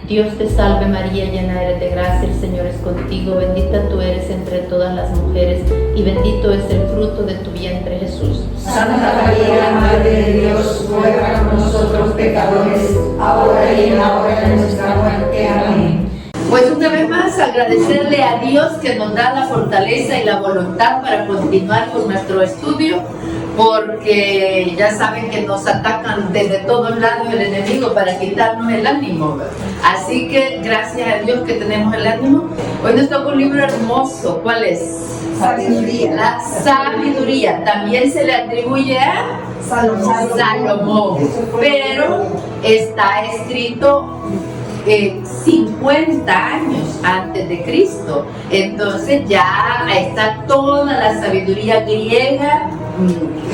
Dios te salve María, llena eres de gracia, el Señor es contigo, bendita tú eres entre todas las mujeres y bendito es el fruto de tu vientre Jesús. Santa María, Madre de Dios, ruega por nosotros pecadores, ahora y en la hora de nuestra muerte. Amén. Pues una vez más agradecerle a Dios que nos da la fortaleza y la voluntad para continuar con nuestro estudio, porque ya saben que nos atacan desde todos lados el enemigo para quitarnos el ánimo. Así que gracias a Dios que tenemos el ánimo. Hoy nos toca un libro hermoso. ¿Cuál es? Sabiduría. La sabiduría. También se le atribuye a Salomón, pero está escrito 50 años antes de Cristo. Entonces ya está toda la sabiduría griega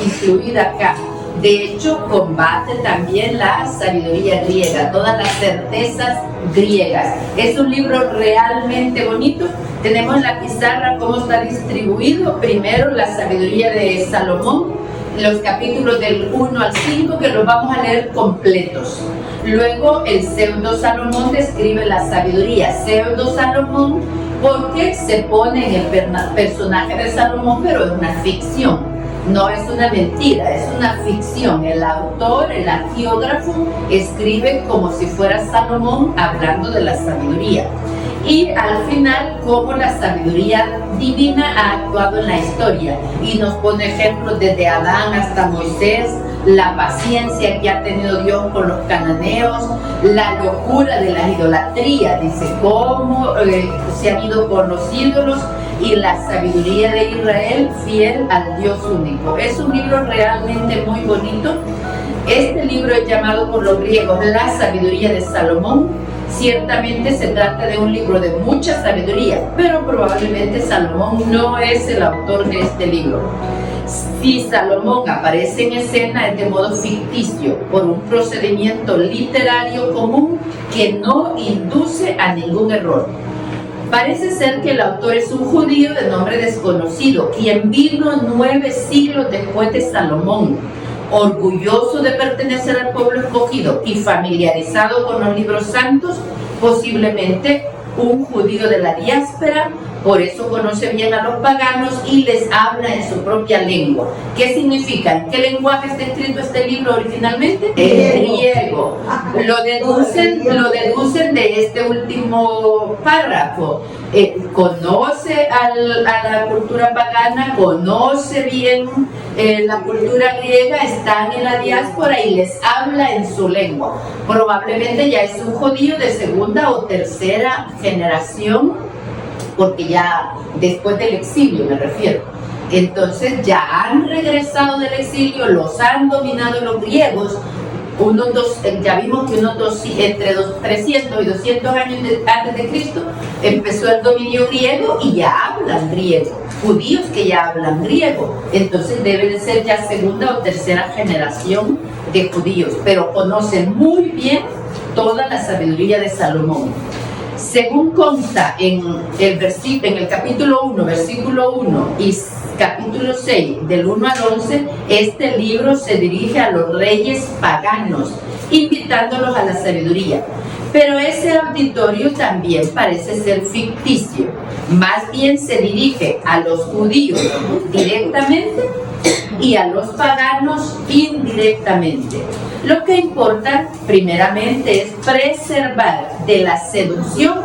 incluida acá. De hecho, combate también la sabiduría griega, todas las certezas griegas. Es un libro realmente bonito. Tenemos en la pizarra cómo está distribuido. Primero la sabiduría de Salomón, los capítulos del 1 al 5 que los vamos a leer completos. Luego el pseudo Salomón describe la sabiduría. Pseudo Salomón porque se pone en el personaje de Salomón, pero es una ficción. No es una mentira, es una ficción. El autor, el agiógrafo, escribe como si fuera Salomón hablando de la sabiduría. Y al final, cómo la sabiduría divina ha actuado en la historia. Y nos pone ejemplos desde Adán hasta Moisés, la paciencia que ha tenido Dios con los cananeos, la locura de la idolatría, dice cómo se han ido con los ídolos, y la sabiduría de Israel fiel al Dios único. Es un libro realmente muy bonito. Este libro es llamado por los griegos La sabiduría de Salomón. Ciertamente se trata de un libro de mucha sabiduría, pero probablemente Salomón no es el autor de este libro. Si Salomón aparece en escena es de modo ficticio, por un procedimiento literario común que no induce a ningún error. Parece ser que el autor es un judío de nombre desconocido, quien vino 9 siglos después de Salomón, orgulloso de pertenecer al pueblo escogido y familiarizado con los libros santos, posiblemente un judío de la diáspora. Por eso conoce bien a los paganos y les habla en su propia lengua. ¿Qué significa? ¿En qué lenguaje está escrito este libro originalmente? En griego. Lo deducen de este último párrafo. Conoce a la cultura pagana, conoce bien la cultura griega, están en la diáspora y les habla en su lengua. Probablemente ya es un judío de segunda o tercera generación, porque ya después del exilio me refiero. Entonces ya han regresado del exilio, los han dominado los griegos. Ya vimos que entre 300 y 200 años antes de Cristo empezó el dominio griego y ya hablan griego. Judíos que ya hablan griego. Entonces debe de ser ya segunda o tercera generación de judíos, pero conocen muy bien toda la sabiduría de Salomón. Según consta en el capítulo 1, versículo 1 y capítulo 6, del 1 al 11, este libro se dirige a los reyes paganos, invitándolos a la sabiduría. Pero ese auditorio también parece ser ficticio. Más bien se dirige a los judíos directamente y a los paganos indirectamente. Lo que importa primeramente es preservar de la seducción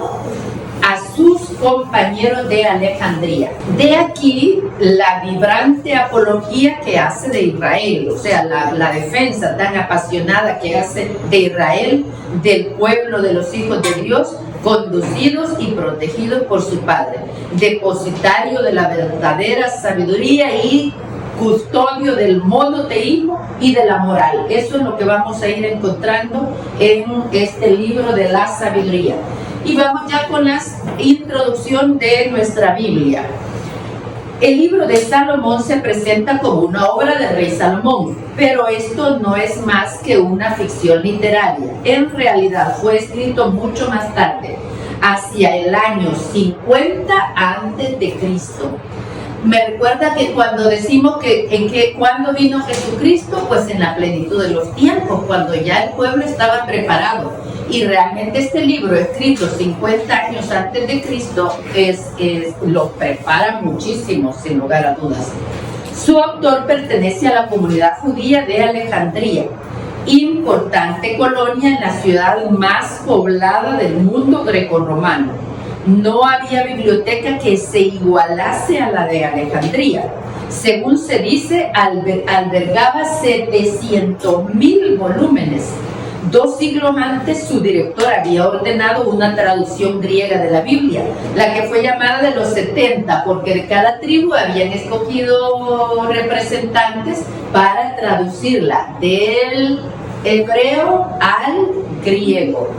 a sus compañeros de Alejandría. De aquí la vibrante apología que hace de Israel, o sea, la defensa tan apasionada que hace de Israel, del pueblo de los hijos de Dios, conducidos y protegidos por su Padre, depositario de la verdadera sabiduría y custodio del monoteísmo y de la moral. Eso es lo que vamos a ir encontrando en este libro de la sabiduría. Y vamos ya con la introducción de nuestra Biblia. El libro de Salomón se presenta como una obra del rey Salomón, pero esto no es más que una ficción literaria. En realidad fue escrito mucho más tarde, hacia el año 50 antes de Cristo. Me recuerda que cuando decimos cuando vino Jesucristo, pues en la plenitud de los tiempos, cuando ya el pueblo estaba preparado. Y realmente este libro, escrito 50 años antes de Cristo, lo prepara muchísimo, sin lugar a dudas. Su autor pertenece a la comunidad judía de Alejandría, importante colonia en la ciudad más poblada del mundo grecorromano. No había biblioteca que se igualase a la de Alejandría. Según se dice, albergaba 700.000 volúmenes. 2 siglos antes, su director había ordenado una traducción griega de la Biblia, la que fue llamada de los 70, porque de cada tribu habían escogido representantes para traducirla del hebreo al griego.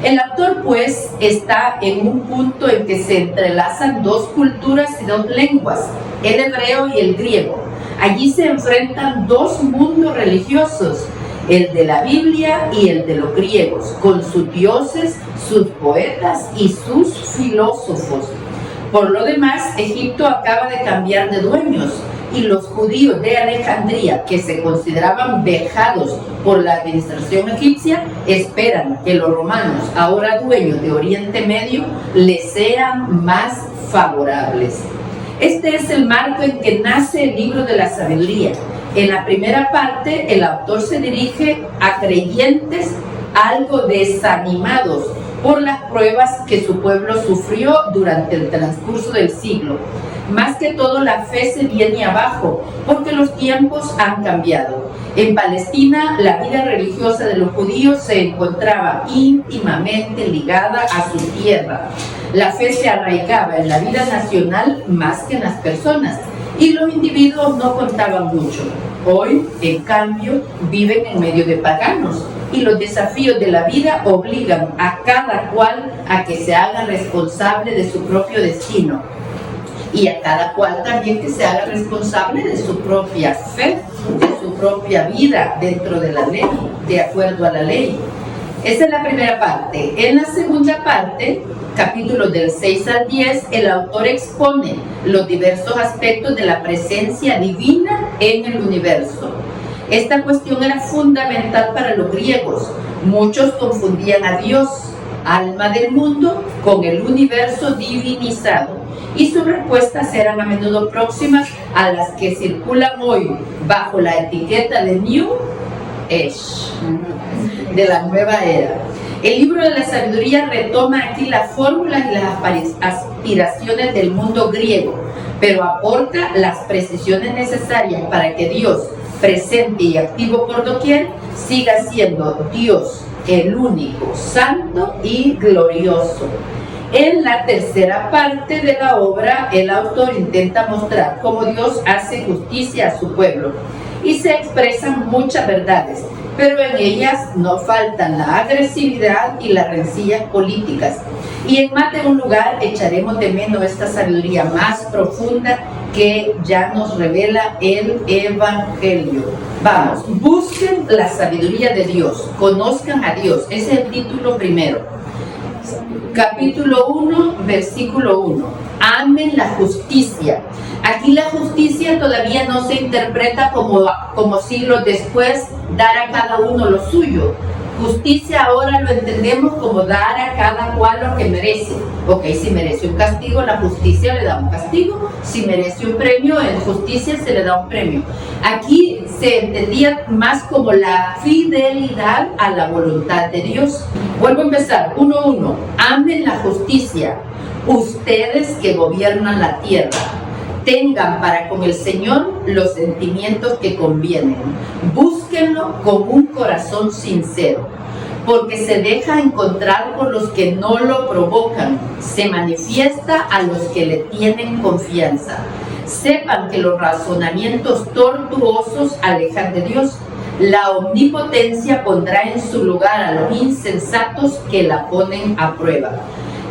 El autor, pues, está en un punto en que se entrelazan 2 culturas y 2 lenguas, el hebreo y el griego. Allí se enfrentan 2 mundos religiosos, el de la Biblia y el de los griegos, con sus dioses, sus poetas y sus filósofos. Por lo demás, Egipto acaba de cambiar de dueños y los judíos de Alejandría, que se consideraban vejados por la administración egipcia, esperan que los romanos, ahora dueños de Oriente Medio, les sean más favorables. Este es el marco en que nace el libro de la sabiduría. En la primera parte, el autor se dirige a creyentes algo desanimados por las pruebas que su pueblo sufrió durante el transcurso del siglo. Más que todo, la fe se viene abajo, porque los tiempos han cambiado. En Palestina, la vida religiosa de los judíos se encontraba íntimamente ligada a su tierra. La fe se arraigaba en la vida nacional más que en las personas, y los individuos no contaban mucho. Hoy, en cambio, viven en medio de paganos, y los desafíos de la vida obligan a cada cual a que se haga responsable de su propio destino, y a cada cual también que se haga responsable de su propia fe, de su propia vida dentro de la ley, de acuerdo a la ley. Esa es la primera parte. En la segunda parte, capítulos del 6 al 10, el autor expone los diversos aspectos de la presencia divina en el universo. Esta cuestión era fundamental para los griegos. Muchos confundían a Dios, alma del mundo, con el universo divinizado, y sus respuestas eran a menudo próximas a las que circulan hoy bajo la etiqueta de New Age, de la nueva era. El libro de la sabiduría retoma aquí las fórmulas y las aspiraciones del mundo griego, pero aporta las precisiones necesarias para que Dios, presente y activo por doquier, siga siendo Dios, el único, santo y glorioso. En la tercera parte de la obra, el autor intenta mostrar cómo Dios hace justicia a su pueblo, y se expresan muchas verdades, pero en ellas no faltan la agresividad y las rencillas políticas. Y en más de un lugar echaremos de menos esta sabiduría más profunda que ya nos revela el Evangelio. Vamos, busquen la sabiduría de Dios, conozcan a Dios. Ese es el título primero. Capítulo 1, versículo 1. Amen la justicia. Aquí la justicia todavía no se interpreta como siglos después dar a cada uno lo suyo. Justicia ahora lo entendemos como dar a cada cual lo que merece. Ok, si merece un castigo, la justicia le da un castigo. Si merece un premio, en justicia se le da un premio. Aquí se entendía más como la fidelidad a la voluntad de Dios. Vuelvo a empezar, 1:1. Amen la justicia, ustedes que gobiernan la tierra. Tengan para con el Señor los sentimientos que convienen. Búsquenlo con un corazón sincero, porque se deja encontrar por los que no lo provocan. Se manifiesta a los que le tienen confianza. Sepan que los razonamientos tortuosos alejan de Dios. La omnipotencia pondrá en su lugar a los insensatos que la ponen a prueba.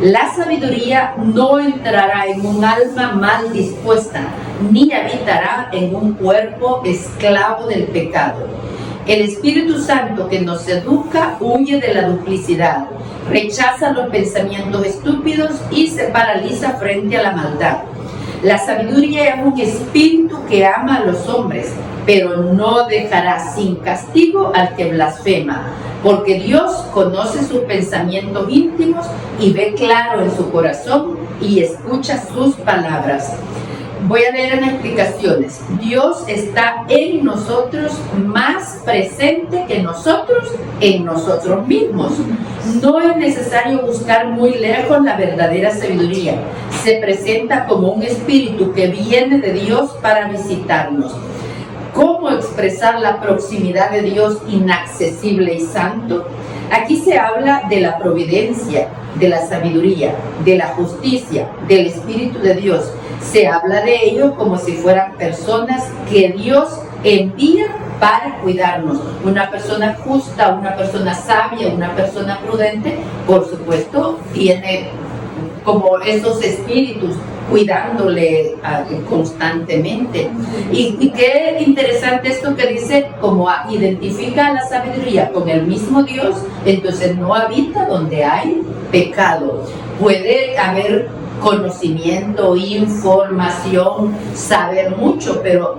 La sabiduría no entrará en un alma mal dispuesta, ni habitará en un cuerpo esclavo del pecado. El Espíritu Santo que nos educa huye de la duplicidad, rechaza los pensamientos estúpidos y se paraliza frente a la maldad. La sabiduría es un espíritu que ama a los hombres, pero no dejará sin castigo al que blasfema, porque Dios conoce sus pensamientos íntimos y ve claro en su corazón y escucha sus palabras. Voy a leer en explicaciones. Dios está en nosotros, más presente que nosotros en nosotros mismos. No es necesario buscar muy lejos la verdadera sabiduría. Se presenta como un espíritu que viene de Dios para visitarnos. ¿Cómo expresar la proximidad de Dios inaccesible y santo? Aquí se habla de la providencia, de la sabiduría, de la justicia, del Espíritu de Dios. Se habla de ellos como si fueran personas que Dios envía para cuidarnos. Una persona justa, una persona sabia, una persona prudente, por supuesto, tiene como esos espíritus cuidándole constantemente. Y qué interesante esto que dice, como identifica a la sabiduría con el mismo Dios, entonces no habita donde hay pecado. Puede haber conocimiento, información, saber mucho, pero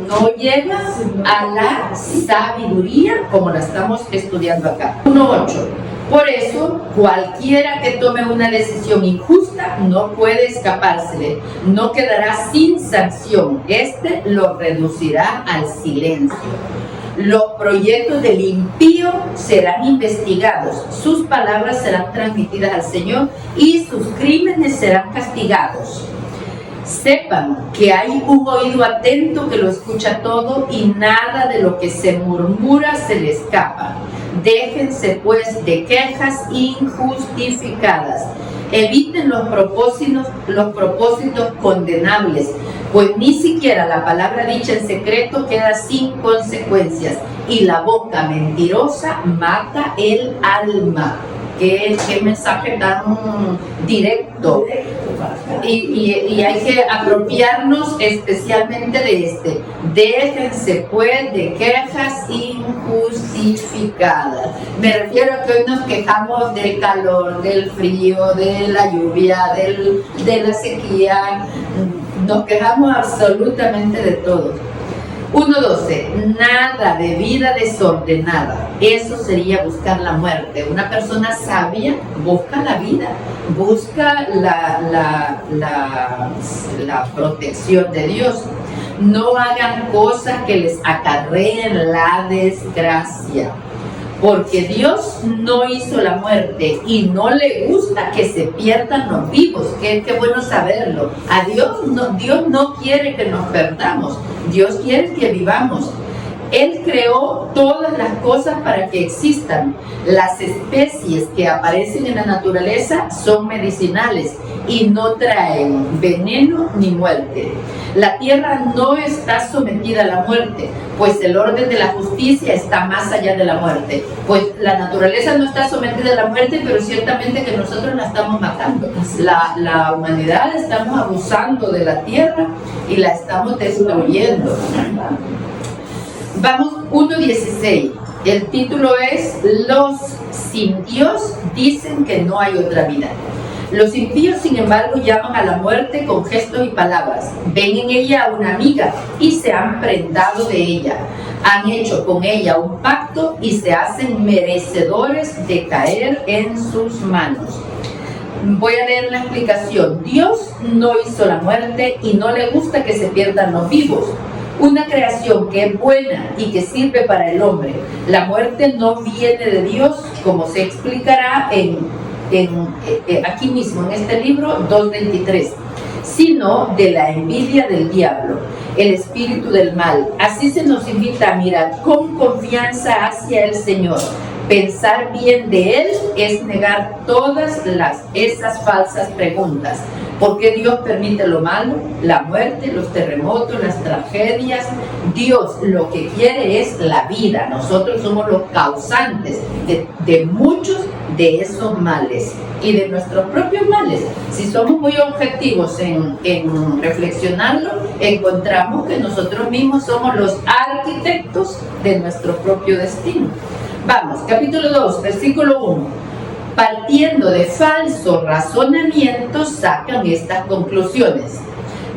no llega a la sabiduría como la estamos estudiando acá. 1.8. Por eso, cualquiera que tome una decisión injusta no puede escapársele, no quedará sin sanción. Este lo reducirá al silencio. Los proyectos del impío serán investigados, sus palabras serán transmitidas al Señor y sus crímenes serán castigados. Sepan que hay un oído atento que lo escucha todo y nada de lo que se murmura se le escapa. Déjense pues de quejas injustificadas. Eviten los propósitos condenables, pues ni siquiera la palabra dicha en secreto queda sin consecuencias, y la boca mentirosa mata el alma. Qué mensaje tan directo. Y hay que apropiarnos especialmente de este. Déjense pues de quejas injustificadas. Me refiero a que hoy nos quejamos del calor, del frío, de la lluvia, de la sequía. Nos quejamos absolutamente de todo. 1.12. Nada de vida desordenada. Eso sería buscar la muerte. Una persona sabia busca la vida, busca la protección de Dios. No hagan cosas que les acarreen la desgracia, porque Dios no hizo la muerte y no le gusta que se pierdan los vivos. Qué bueno saberlo. Dios no quiere que nos perdamos. Dios quiere que vivamos. Él creó todas las cosas para que existan. Las especies que aparecen en la naturaleza son medicinales y no traen veneno ni muerte. La tierra no está sometida a la muerte, pues el orden de la justicia está más allá de la muerte. Pues la naturaleza no está sometida a la muerte, pero ciertamente que nosotros la estamos matando. La humanidad estamos abusando de la tierra y la estamos destruyendo. Vamos, 1.16. El título es: Los sin Dios dicen que no hay otra vida. Los impíos, sin embargo, llaman a la muerte con gestos y palabras. Ven en ella a una amiga y se han prendado de ella. Han hecho con ella un pacto y se hacen merecedores de caer en sus manos. Voy a leer la explicación. Dios no hizo la muerte y no le gusta que se pierdan los vivos. Una creación que es buena y que sirve para el hombre. La muerte no viene de Dios, como se explicará aquí mismo en este libro 2.23, sino de la envidia del diablo, el espíritu del mal. Así se nos invita a mirar con confianza hacia el Señor. Pensar bien de Él es negar todas esas falsas preguntas. ¿Por qué Dios permite lo malo, la muerte, los terremotos, las tragedias? Dios lo que quiere es la vida. Nosotros somos los causantes de muchos de esos males y de nuestros propios males. Si somos muy objetivos en reflexionarlo, encontramos que nosotros mismos somos los arquitectos de nuestro propio destino. Vamos, capítulo 2, versículo 1. Partiendo de falsos razonamientos sacan estas conclusiones.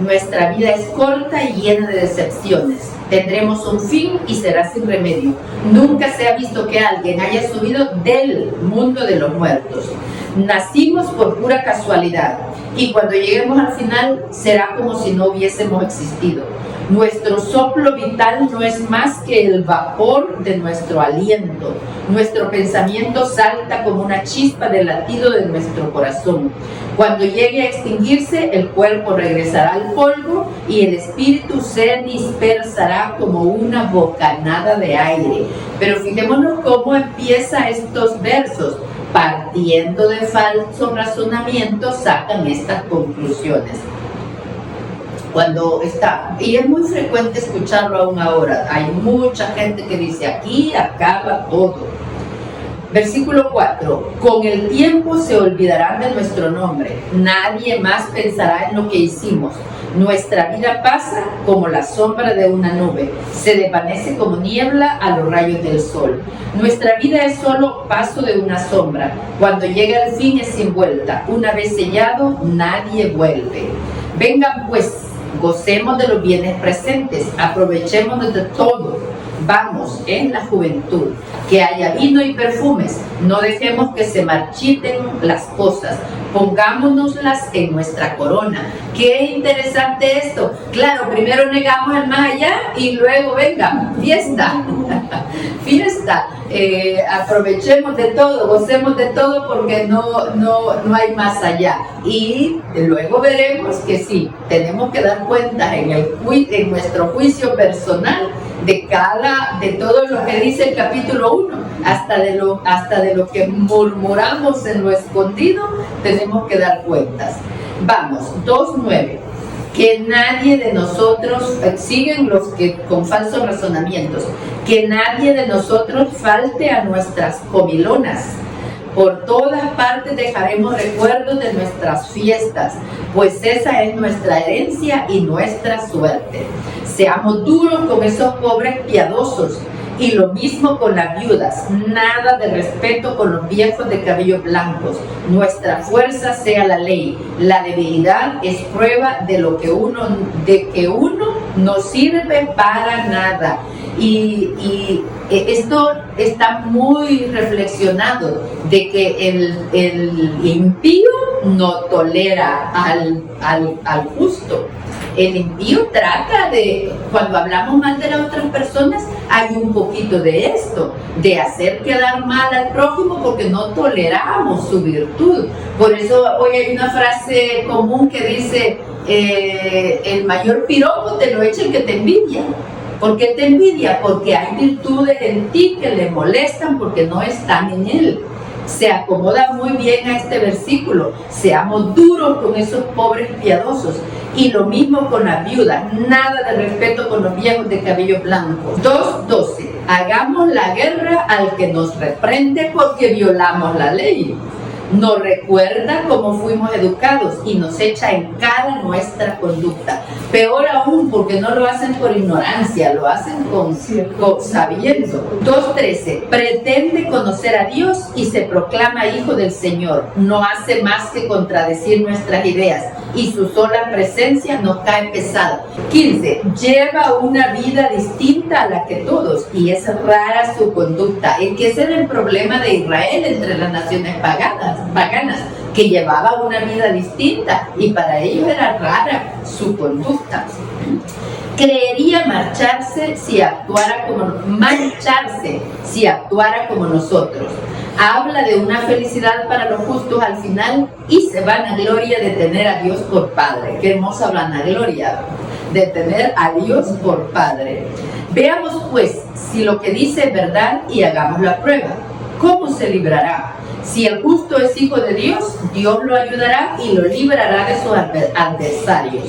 Nuestra vida es corta y llena de decepciones. Tendremos un fin y será sin remedio. Nunca se ha visto que alguien haya subido del mundo de los muertos. Nacimos por pura casualidad y cuando lleguemos al final será como si no hubiésemos existido. Nuestro soplo vital no es más que el vapor de nuestro aliento. Nuestro pensamiento salta como una chispa del latido de nuestro corazón. Cuando llegue a extinguirse, el cuerpo regresará al polvo y el espíritu se dispersará como una bocanada de aire. Pero fijémonos cómo empieza estos versos. Partiendo de falsos razonamientos, sacan estas conclusiones. Cuando está, y es muy frecuente escucharlo aún ahora, hay mucha gente que dice aquí acaba todo. Versículo 4, con el tiempo se olvidarán de nuestro nombre, nadie más pensará en lo que hicimos. Nuestra vida pasa como la sombra de una nube, se desvanece como niebla a los rayos del sol. Nuestra vida es solo paso de una sombra, cuando llega el fin es sin vuelta, una vez sellado nadie vuelve. Vengan pues, gocemos de los bienes presentes, aprovechemos de todo. Vamos, en la juventud, que haya vino y perfumes, no dejemos que se marchiten las cosas, pongámonoslas en nuestra corona. Qué interesante esto. Claro, primero negamos el más allá y luego venga, fiesta, fiesta. Aprovechemos de todo, gocemos de todo porque no hay más allá. Y luego veremos que sí, tenemos que dar cuenta en nuestro juicio personal de todo lo que dice el capítulo 1, hasta de lo que murmuramos en lo escondido, tenemos que dar cuentas. Vamos, 2:9. Que nadie de nosotros, siguen los que con falsos razonamientos, que nadie de nosotros falte a nuestras comilonas. Por todas partes dejaremos recuerdos de nuestras fiestas, pues esa es nuestra herencia y nuestra suerte. Seamos duros con esos pobres piadosos, y lo mismo con las viudas, nada de respeto con los viejos de cabellos blancos. Nuestra fuerza sea la ley, la debilidad es prueba de que uno no sirve para nada. Y esto está muy reflexionado, de que el impío no tolera al justo. El impío trata de, cuando hablamos mal de las otras personas, hay un poquito de esto, de hacer quedar mal al prójimo porque no toleramos su virtud. Por eso hoy hay una frase común que dice, el mayor piropo te lo echa el que te envidia. ¿Por qué te envidia? Porque hay virtudes en ti que le molestan porque no están en él. Se acomoda muy bien a este versículo. Seamos duros con esos pobres piadosos. Y lo mismo con las viudas. Nada de respeto con los viejos de cabello blanco. 2:12. Hagamos la guerra al que nos reprende porque violamos la ley. Nos recuerda cómo fuimos educados y nos echa en cara nuestra conducta. Peor aún, porque no lo hacen por ignorancia, lo hacen con sabiendo. 2:13. Pretende conocer a Dios y se proclama hijo del Señor. No hace más que contradecir nuestras ideas y su sola presencia nos cae pesada. 15. Lleva una vida distinta a la que todos y es rara su conducta. Es que ese era el problema de Israel entre las naciones paganas, que llevaba una vida distinta y para ellos era rara su conducta. Creería marcharse si actuara como nosotros. Habla de una felicidad para los justos al final y se vanagloria de tener a Dios por Padre. Qué hermosa vanagloria, de tener a Dios por Padre. Veamos pues si lo que dice es verdad y hagamos la prueba. ¿Cómo se librará? Si el justo es hijo de Dios, Dios lo ayudará y lo librará de sus adversarios.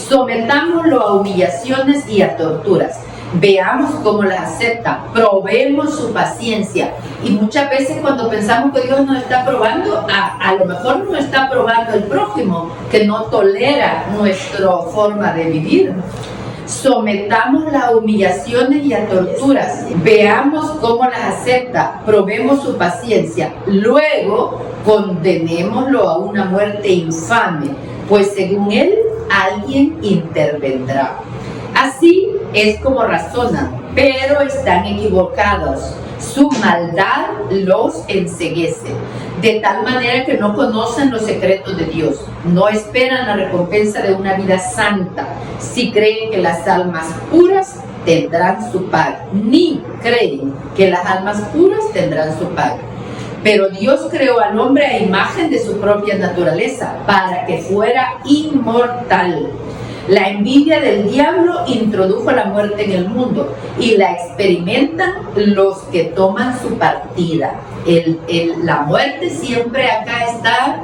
Sometámoslo a humillaciones y a torturas. Veamos cómo las acepta, probemos su paciencia. Y muchas veces cuando pensamos que Dios nos está probando, a lo mejor nos está probando el prójimo, que no tolera nuestra forma de vivir. Sometamos las humillaciones y a torturas. Veamos cómo las acepta, probemos su paciencia. Luego, condenémoslo a una muerte infame, pues según él alguien intervendrá. Así es como razonan, pero están equivocados. Su maldad los enceguece, de tal manera que no conocen los secretos de Dios. No esperan la recompensa de una vida santa, si creen que las almas puras tendrán su paga, ni creen que las almas puras tendrán su paga. Pero Dios creó al hombre a imagen de su propia naturaleza, para que fuera inmortal. La envidia del diablo introdujo la muerte en el mundo y la experimentan los que toman su partida. La muerte siempre acá está,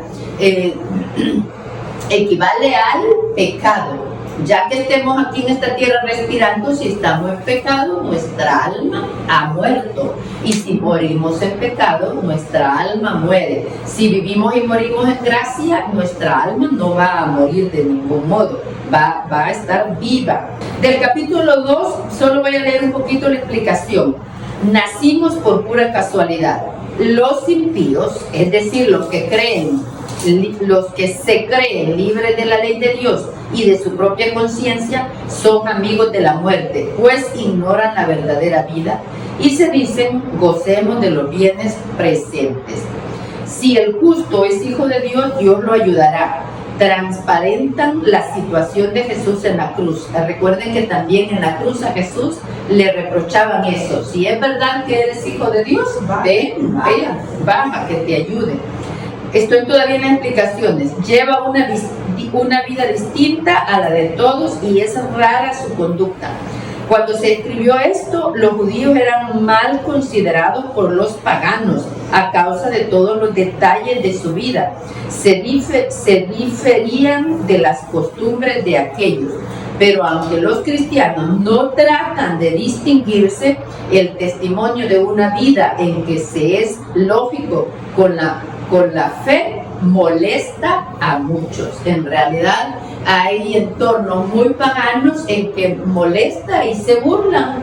equivale al pecado. Ya que estemos aquí en esta tierra respirando, si estamos en pecado, nuestra alma ha muerto. Y si morimos en pecado, nuestra alma muere. Si vivimos y morimos en gracia, nuestra alma no va a morir de ningún modo. Va a estar viva. Del capítulo 2, solo voy a leer un poquito la explicación. Nacimos por pura casualidad. Los impíos, es decir, los que se creen libres de la ley de Dios y de su propia conciencia, son amigos de la muerte, pues ignoran la verdadera vida y se dicen: gocemos de los bienes presentes. Si el justo es hijo de Dios, Dios lo ayudará. Transparentan la situación de Jesús en la cruz. Recuerden que también en la cruz a Jesús le reprochaban eso. Si es verdad que eres hijo de Dios, ven, baja, que te ayude. Estoy todavía en las explicaciones. Lleva una vida distinta a la de todos y es rara su conducta. Cuando se escribió esto, los judíos eran mal considerados por los paganos a causa de todos los detalles de su vida. Se diferían de las costumbres de aquellos. Pero aunque los cristianos no tratan de distinguirse, el testimonio de una vida en que se es lógico con la fe molesta a muchos. En realidad hay entornos muy paganos en que molesta y se burlan.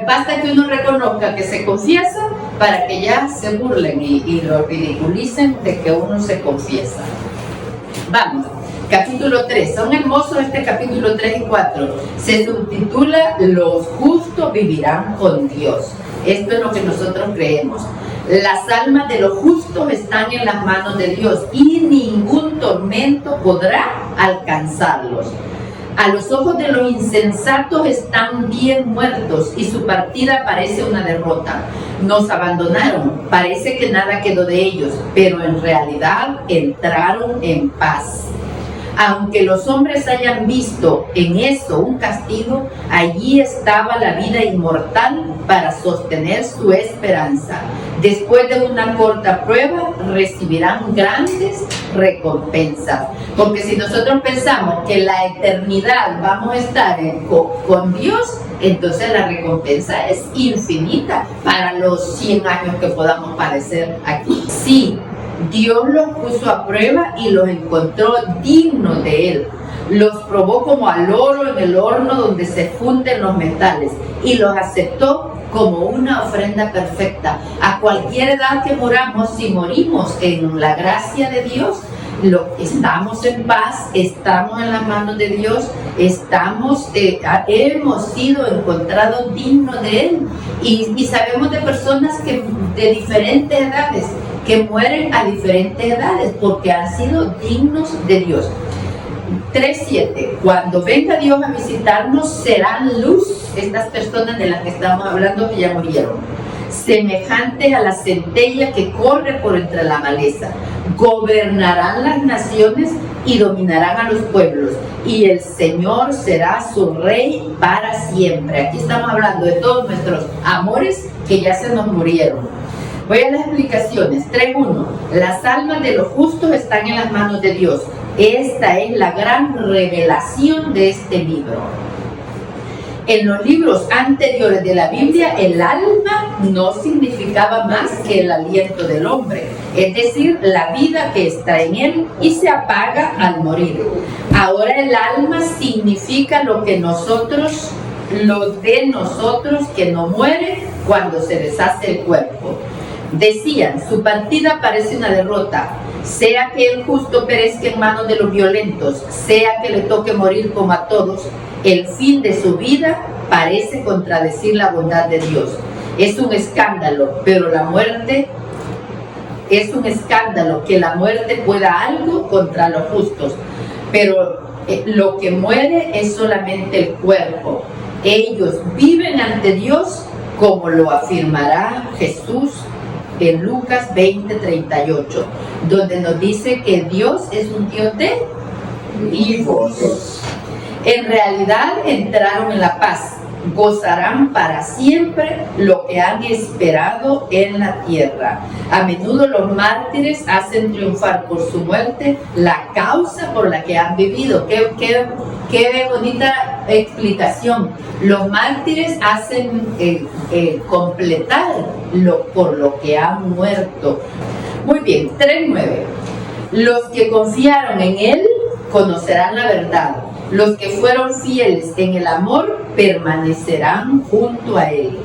Basta que uno reconozca que se confiesa para que ya se burlen y lo ridiculicen de que uno se confiesa. Vamos, capítulo 3. Son hermosos este capítulo 3 y 4. Se subtitula Los justos vivirán con Dios. Esto es lo que nosotros creemos. Las almas de los justos están en las manos de Dios y ningún tormento podrá alcanzarlos. A los ojos de los insensatos están bien muertos y su partida parece una derrota. Nos abandonaron, parece que nada quedó de ellos, pero en realidad entraron en paz. Aunque los hombres hayan visto en eso un castigo, allí estaba la vida inmortal para sostener su esperanza. Después de una corta prueba, recibirán grandes recompensas. Porque si nosotros pensamos que la eternidad vamos a estar con Dios, entonces la recompensa es infinita para los 100 años que podamos padecer aquí. Sí, Dios los puso a prueba y los encontró dignos de Él. Los probó como al oro en el horno donde se funden los metales y los aceptó como una ofrenda perfecta. A cualquier edad que moramos, si morimos en la gracia de Dios, estamos en paz, estamos en las manos de Dios, hemos sido encontrados dignos de Él. Y sabemos de personas de diferentes edades que mueren a diferentes edades porque han sido dignos de Dios. 3:7. Cuando venga Dios a visitarnos, serán luz, estas personas de las que estamos hablando que ya murieron, semejantes a la centella que corre por entre la maleza. Gobernarán las naciones y dominarán a los pueblos, y el Señor será su rey para siempre. Aquí estamos hablando de todos nuestros amores que ya se nos murieron. Voy a las explicaciones. 3:1. Las almas de los justos están en las manos de Dios. Esta es la gran revelación de este libro. En los libros anteriores de la Biblia, el alma no significaba más que el aliento del hombre, es decir, la vida que está en él y se apaga al morir. Ahora el alma significa lo de nosotros que no muere cuando se deshace el cuerpo. Decían, su partida parece una derrota, sea que el justo perezca en manos de los violentos, sea que le toque morir como a todos, el fin de su vida parece contradecir la bondad de Dios. Es un escándalo, pero la muerte es un escándalo que la muerte pueda algo contra los justos, pero lo que muere es solamente el cuerpo. Ellos viven ante Dios, como lo afirmará Jesús en Lucas 20:38, donde nos dice que Dios es un Dios de vivos. En realidad entraron en la paz, gozarán para siempre lo que han esperado en la tierra. A menudo los mártires hacen triunfar por su muerte la causa por la que han vivido. Qué bonita explicación. Los mártires hacen completar por lo que han muerto. Muy bien, 3:9. Los que confiaron en Él conocerán la verdad. Los que fueron fieles en el amor permanecerán junto a Él.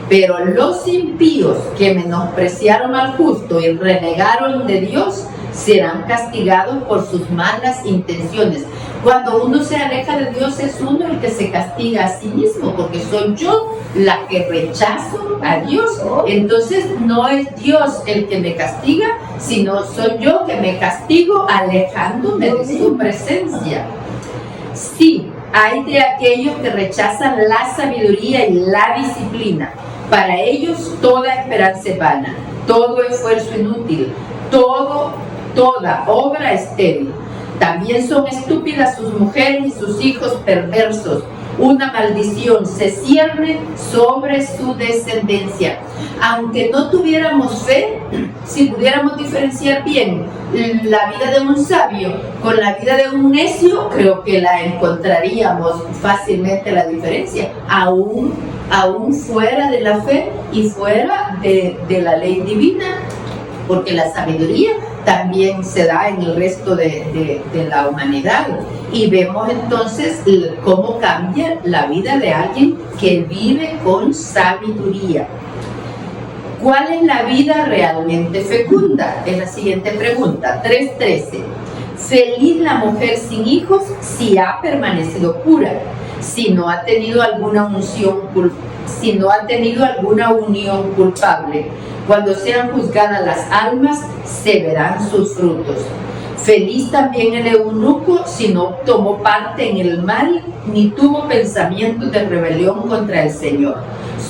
Pero los impíos que menospreciaron al justo y renegaron de Dios serán castigados por sus malas intenciones. Cuando uno se aleja de Dios es uno el que se castiga a sí mismo, porque soy yo la que rechazo a Dios. Entonces no es Dios el que me castiga, sino soy yo que me castigo alejándome de su presencia. Sí, hay de aquellos que rechazan la sabiduría y la disciplina. Para ellos toda esperanza es vana, todo esfuerzo inútil, toda obra estéril. También son estúpidas sus mujeres y sus hijos perversos. Una maldición se cierne sobre su descendencia. Aunque no tuviéramos fe, si pudiéramos diferenciar bien la vida de un sabio con la vida de un necio, creo que la encontraríamos fácilmente la diferencia, aún fuera de la fe y fuera de la ley divina, porque la sabiduría también se da en el resto de la humanidad. Y vemos entonces cómo cambia la vida de alguien que vive con sabiduría. ¿Cuál es la vida realmente fecunda? Es la siguiente pregunta. 3:13. Feliz la mujer sin hijos si ha permanecido pura, si no ha tenido alguna unión culpable. Cuando sean juzgadas las almas, se verán sus frutos. Feliz también el eunuco si no tomó parte en el mal, ni tuvo pensamientos de rebelión contra el Señor.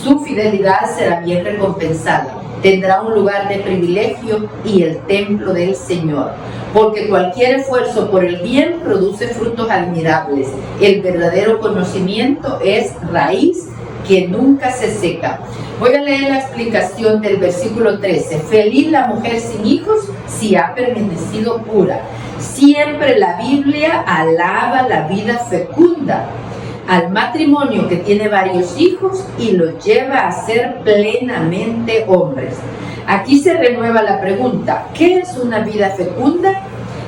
Su fidelidad será bien recompensada. Tendrá un lugar de privilegio y el templo del Señor. Porque cualquier esfuerzo por el bien produce frutos admirables. El verdadero conocimiento es raíz que nunca se seca. Voy a leer la explicación del versículo 13. Feliz la mujer sin hijos si ha permanecido pura. Siempre la Biblia alaba la vida fecunda al matrimonio que tiene varios hijos y los lleva a ser plenamente hombres. Aquí se renueva la pregunta: ¿qué es una vida fecunda?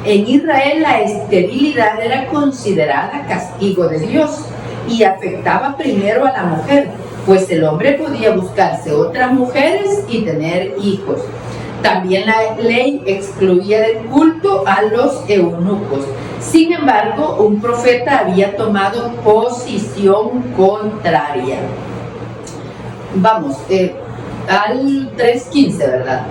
En Israel la esterilidad era considerada castigo de Dios y afectaba primero a la mujer, pues el hombre podía buscarse otras mujeres y tener hijos. También la ley excluía del culto a los eunucos. Sin embargo, un profeta había tomado posición contraria. Vamos, al 3:15, ¿verdad?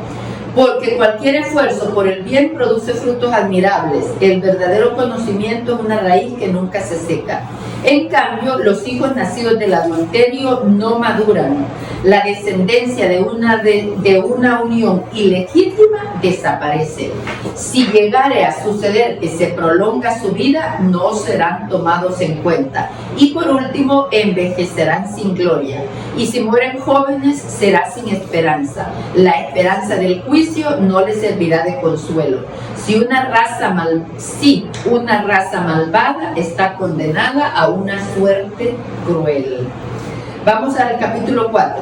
Porque cualquier esfuerzo por el bien produce frutos admirables. El verdadero conocimiento es una raíz que nunca se seca. En cambio, los hijos nacidos del adulterio no maduran. La descendencia de una unión ilegítima desaparece. Si llegare a suceder que se prolonga su vida, no serán tomados en cuenta. Y por último, envejecerán sin gloria. Y si mueren jóvenes, será sin esperanza. La esperanza del juicio no les servirá de consuelo. Si una raza malvada está condenada a una suerte cruel. Vamos al capítulo 4.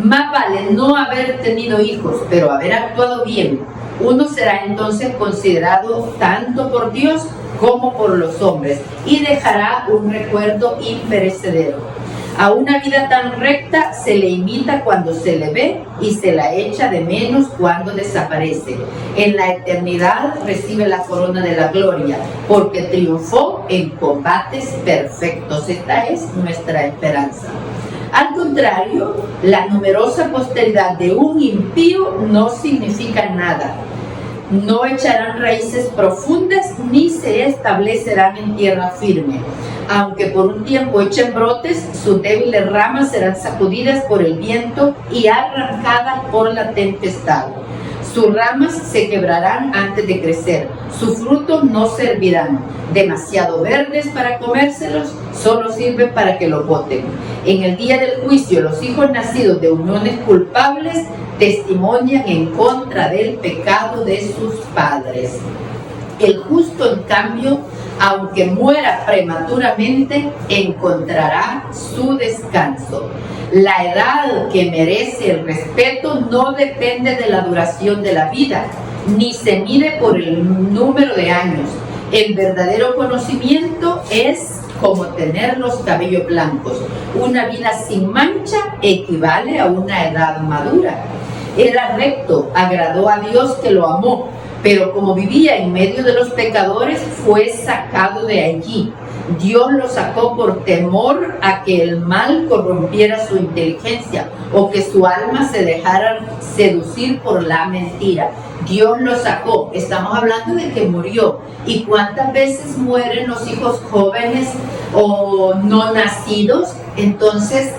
Más vale no haber tenido hijos, pero haber actuado bien. Uno será entonces considerado tanto por Dios como por los hombres y dejará un recuerdo imperecedero. A una vida tan recta se le imita cuando se le ve y se la echa de menos cuando desaparece. En la eternidad recibe la corona de la gloria, porque triunfó en combates perfectos. Esta es nuestra esperanza. Al contrario, la numerosa posteridad de un impío no significa nada. No echarán raíces profundas ni se establecerán en tierra firme. Aunque por un tiempo echen brotes, sus débiles ramas serán sacudidas por el viento y arrancadas por la tempestad. Sus ramas se quebrarán antes de crecer, sus frutos no servirán. Demasiado verdes para comérselos, solo sirven para que los boten. En el día del juicio, los hijos nacidos de uniones culpables testimonian en contra del pecado de sus padres. El justo, en cambio, aunque muera prematuramente, encontrará su descanso. La edad que merece el respeto no depende de la duración de la vida, ni se mide por el número de años. El verdadero conocimiento es como tener los cabellos blancos. Una vida sin mancha equivale a una edad madura. Era recto, agradó a Dios que lo amó, pero como vivía en medio de los pecadores, fue sacado de allí. Dios lo sacó por temor a que el mal corrompiera su inteligencia o que su alma se dejara seducir por la mentira. Dios lo sacó. Estamos hablando de que murió. ¿Y cuántas veces mueren los hijos jóvenes o no nacidos? Entonces,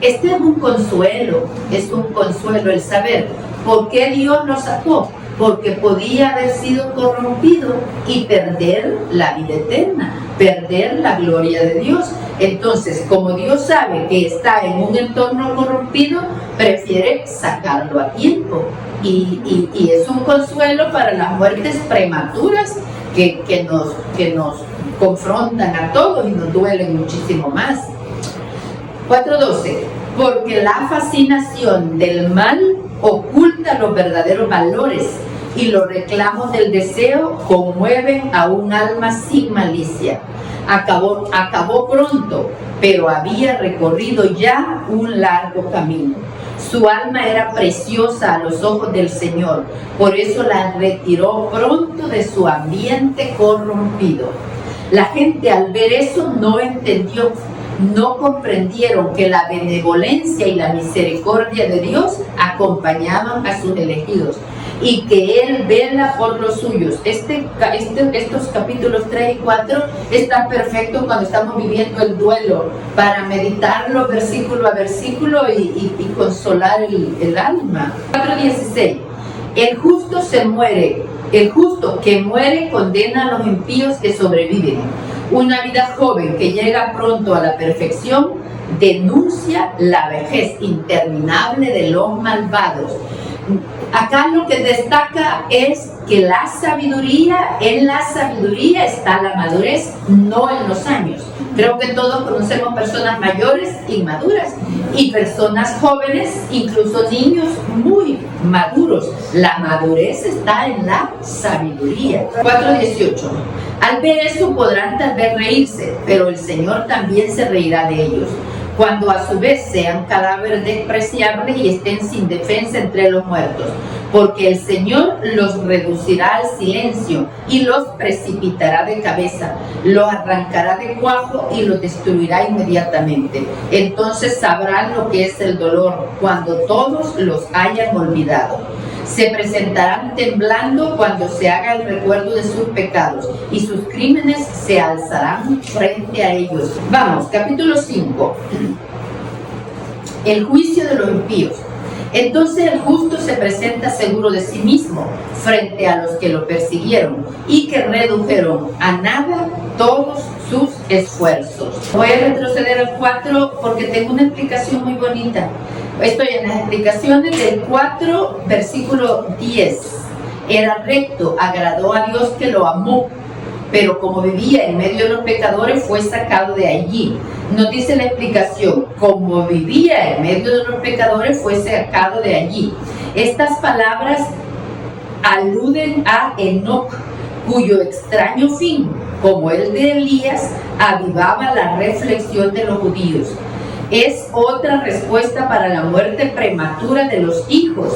este es un consuelo el saber por qué Dios lo sacó. Porque podía haber sido corrompido y perder la vida eterna, perder la gloria de Dios. Entonces, como Dios sabe que está en un entorno corrompido, prefiere sacarlo a tiempo. Y es un consuelo para las muertes prematuras que nos confrontan a todos y nos duelen muchísimo más. 4:12. Porque la fascinación del mal oculta los verdaderos valores y los reclamos del deseo conmueven a un alma sin malicia. Acabó pronto, pero había recorrido ya un largo camino. Su alma era preciosa a los ojos del Señor, por eso la retiró pronto de su ambiente corrompido. La gente al ver eso no entendió, no comprendieron que la benevolencia y la misericordia de Dios acompañaban a sus elegidos y que Él vela por los suyos. Estos capítulos 3 y 4 están perfectos cuando estamos viviendo el duelo, para meditarlo versículo a versículo y consolar el alma. 4:16. El justo que muere condena a los impíos que sobreviven. Una vida joven que llega pronto a la perfección denuncia la vejez interminable de los malvados. Acá lo que destaca es que en la sabiduría está la madurez, no en los años. Creo que todos conocemos personas mayores inmaduras y personas jóvenes, incluso niños muy maduros. La madurez está en la sabiduría. 4:18. Al ver eso podrán tal vez reírse, pero el Señor también se reirá de ellos, cuando a su vez sean cadáveres despreciables y estén sin defensa entre los muertos, porque el Señor los reducirá al silencio y los precipitará de cabeza, los arrancará de cuajo y los destruirá inmediatamente. Entonces sabrán lo que es el dolor cuando todos los hayan olvidado. Se presentarán temblando cuando se haga el recuerdo de sus pecados y sus crímenes se alzarán frente a ellos. Vamos, capítulo 5. El juicio de los impíos. Entonces el justo se presenta seguro de sí mismo frente a los que lo persiguieron y que redujeron a nada todos sus esfuerzos. Voy a retroceder al 4 porque tengo una explicación muy bonita. Estoy en las explicaciones del 4, versículo 10. Era recto, agradó a Dios que lo amó, pero como vivía en medio de los pecadores fue sacado de allí. Nos dice la explicación, como vivía en medio de los pecadores fue sacado de allí. Estas palabras aluden a Enoc, cuyo extraño fin, como el de Elías, avivaba la reflexión de los judíos. Es otra respuesta para la muerte prematura de los hijos.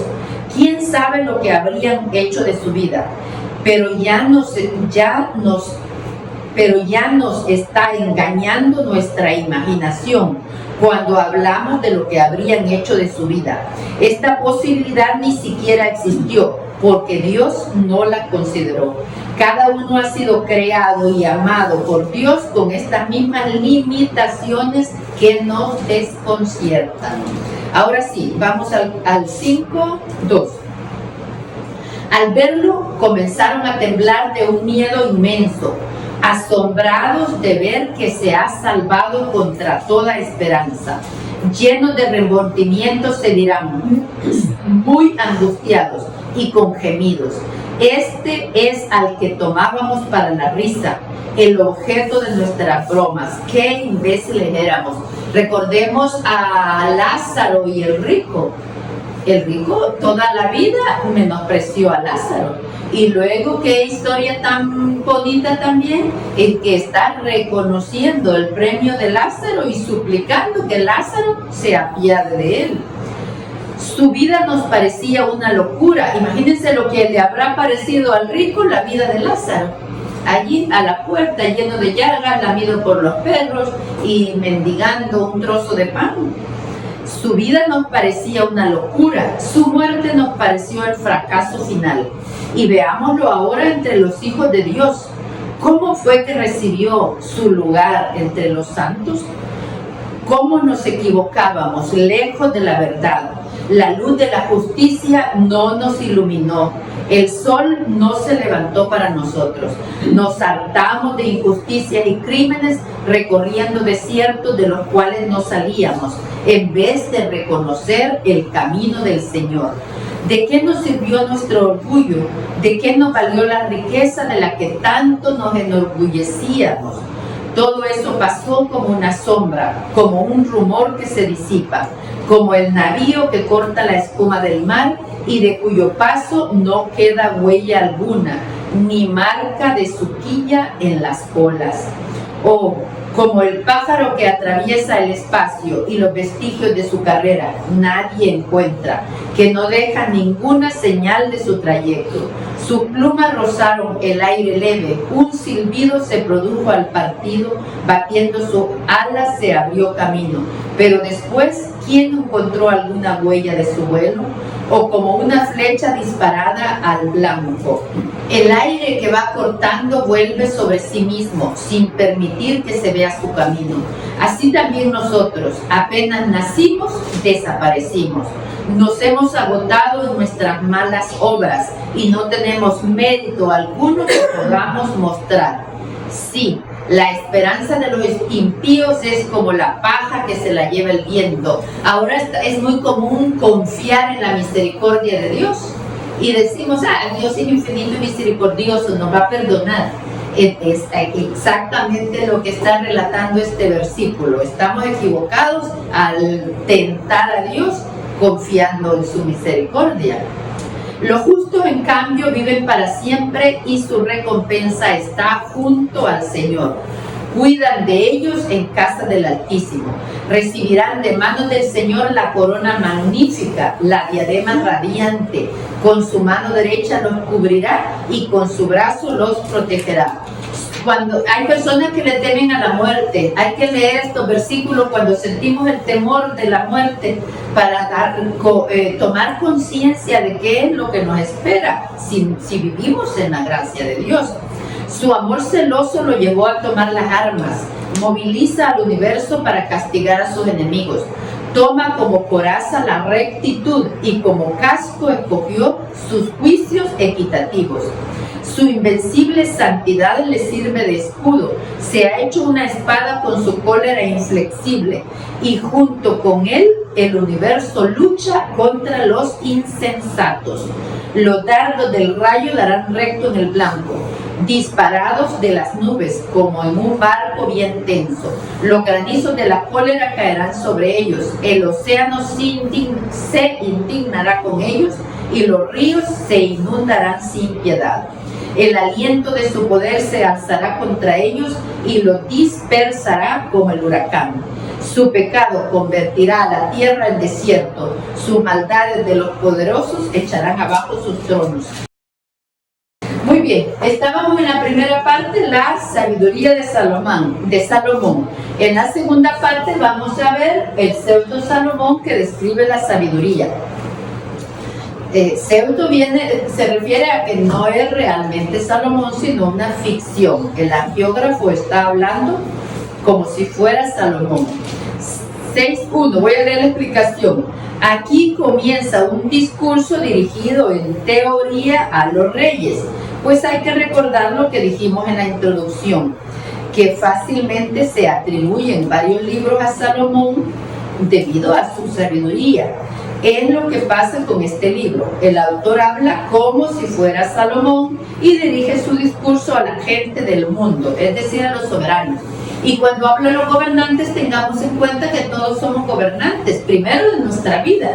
¿Quién sabe lo que habrían hecho de su vida? Pero ya nos está engañando nuestra imaginación cuando hablamos de lo que habrían hecho de su vida. Esta posibilidad ni siquiera existió, porque Dios no la consideró. Cada uno ha sido creado y amado por Dios con estas mismas limitaciones que nos desconciertan. Ahora sí, vamos al 5:2. Al verlo, comenzaron a temblar de un miedo inmenso, asombrados de ver que se ha salvado contra toda esperanza. Llenos de remordimiento se dirán, muy angustiados y con gemidos. Este es al que tomábamos para la risa, el objeto de nuestras bromas. ¡Qué imbéciles éramos! Recordemos a Lázaro y el rico. El rico toda la vida menospreció a Lázaro. Y luego, qué historia tan bonita también, el que está reconociendo el premio de Lázaro y suplicando que Lázaro se apiade de él. Su vida nos parecía una locura. Imagínense lo que le habrá parecido al rico la vida de Lázaro. Allí a la puerta, lleno de llagas, lamido por los perros y mendigando un trozo de pan. Su vida nos parecía una locura. Su muerte nos pareció el fracaso final. Y veámoslo ahora entre los hijos de Dios. ¿Cómo fue que recibió su lugar entre los santos? ¿Cómo nos equivocábamos lejos de la verdad? La luz de la justicia no nos iluminó. El sol no se levantó para nosotros. Nos hartamos de injusticias y crímenes, recorriendo desiertos de los cuales no salíamos, en vez de reconocer el camino del Señor. ¿De qué nos sirvió nuestro orgullo? ¿De qué nos valió la riqueza de la que tanto nos enorgullecíamos? Todo eso pasó como una sombra, como un rumor que se disipa, como el navío que corta la espuma del mar y de cuyo paso no queda huella alguna, ni marca de su quilla en las olas. O como el pájaro que atraviesa el espacio y los vestigios de su carrera nadie encuentra, que no deja ninguna señal de su trayecto. Sus plumas rozaron el aire leve, un silbido se produjo al partido, batiendo sus alas se abrió camino. Pero después, ¿quién encontró alguna huella de su vuelo? O como una flecha disparada al blanco. El aire que va cortando vuelve sobre sí mismo, sin permitir que se vea su camino. Así también nosotros, apenas nacimos, desaparecimos. Nos hemos agotado en nuestras malas obras y no tenemos mérito alguno que podamos mostrar. Sí, la esperanza de los impíos es como la paja que se la lleva el viento. Ahora es muy común confiar en la misericordia de Dios y decimos, Dios es infinito y misericordioso, nos va a perdonar. Es exactamente lo que está relatando este versículo. Estamos equivocados al tentar a Dios confiando en su misericordia. Los justos, en cambio, viven para siempre y su recompensa está junto al Señor. Cuidan de ellos en casa del Altísimo. Recibirán de manos del Señor la corona magnífica, la diadema radiante. Con su mano derecha los cubrirá y con su brazo los protegerá. Cuando hay personas que le temen a la muerte, hay que leer estos versículos cuando sentimos el temor de la muerte para tomar conciencia de qué es lo que nos espera si vivimos en la gracia de Dios. Su amor celoso lo llevó a tomar las armas, moviliza al universo para castigar a sus enemigos, toma como coraza la rectitud y como casco escogió sus juicios equitativos. Su invencible santidad le sirve de escudo, se ha hecho una espada con su cólera inflexible y junto con él el universo lucha contra los insensatos. Los dardos del rayo darán recto en el blanco, disparados de las nubes como en un barco bien tenso. Los granizos de la cólera caerán sobre ellos, el océano se indignará con ellos y los ríos se inundarán sin piedad. El aliento de su poder se alzará contra ellos y los dispersará como el huracán. Su pecado convertirá a la tierra en desierto, sus maldades de los poderosos echarán abajo sus tronos. Muy bien, estábamos en la primera parte, la sabiduría de Salomón. En la segunda parte vamos a ver el pseudo Salomón que describe la sabiduría. Pseudo se refiere a que no es realmente Salomón, sino una ficción. El angiógrafo está hablando como si fuera Salomón. 6.1, voy a leer la explicación. Aquí comienza un discurso dirigido en teoría a los reyes, pues hay que recordar lo que dijimos en la introducción, que fácilmente se atribuyen varios libros a Salomón debido a su sabiduría. Es lo que pasa con este libro. El autor habla como si fuera Salomón y dirige su discurso a la gente del mundo, es decir, a los soberanos. Y cuando habla de los gobernantes, tengamos en cuenta que todos somos gobernantes, primero de nuestra vida,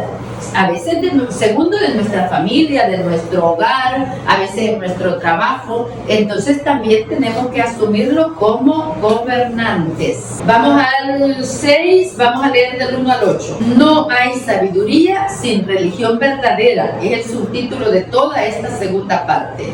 a veces segundo de nuestra familia, de nuestro hogar, a veces de nuestro trabajo. Entonces también tenemos que asumirlo como gobernantes. Vamos al 6, vamos a leer del 1 al 8. No hay sabiduría sin religión verdadera, es el subtítulo de toda esta segunda parte.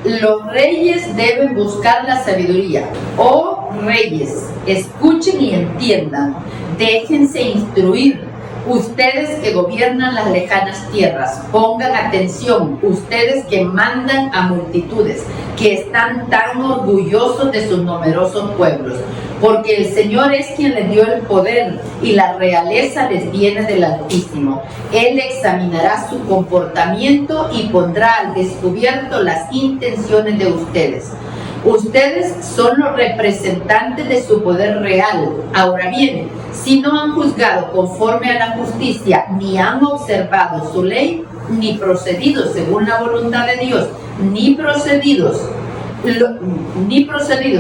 Los reyes deben buscar la sabiduría. Oh reyes, escuchen y entiendan, déjense instruir. Ustedes que gobiernan las lejanas tierras, pongan atención. Ustedes que mandan a multitudes, que están tan orgullosos de sus numerosos pueblos. Porque el Señor es quien les dio el poder y la realeza les viene del Altísimo. Él examinará su comportamiento y pondrá al descubierto las intenciones de ustedes. Ustedes son los representantes de su poder real. Ahora bien, si no han juzgado conforme a la justicia, ni han observado su ley, ni procedido según la voluntad de Dios, ni procedido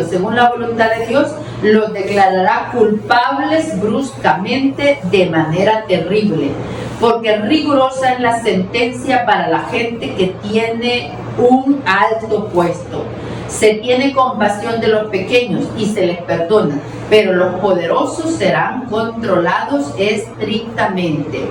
según la voluntad de Dios, los declarará culpables bruscamente de manera terrible, porque rigurosa es la sentencia para la gente que tiene un alto puesto. Se tiene compasión de los pequeños y se les perdona, pero los poderosos serán controlados estrictamente.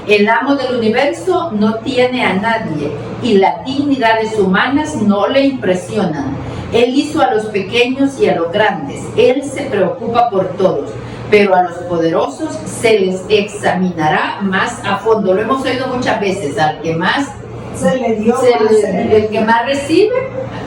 El amo del universo no tiene a nadie y las dignidades humanas no le impresionan. Él hizo a los pequeños y a los grandes. Él se preocupa por todos, pero a los poderosos se les examinará más a fondo. Lo hemos oído muchas veces, al que más el que más recibe,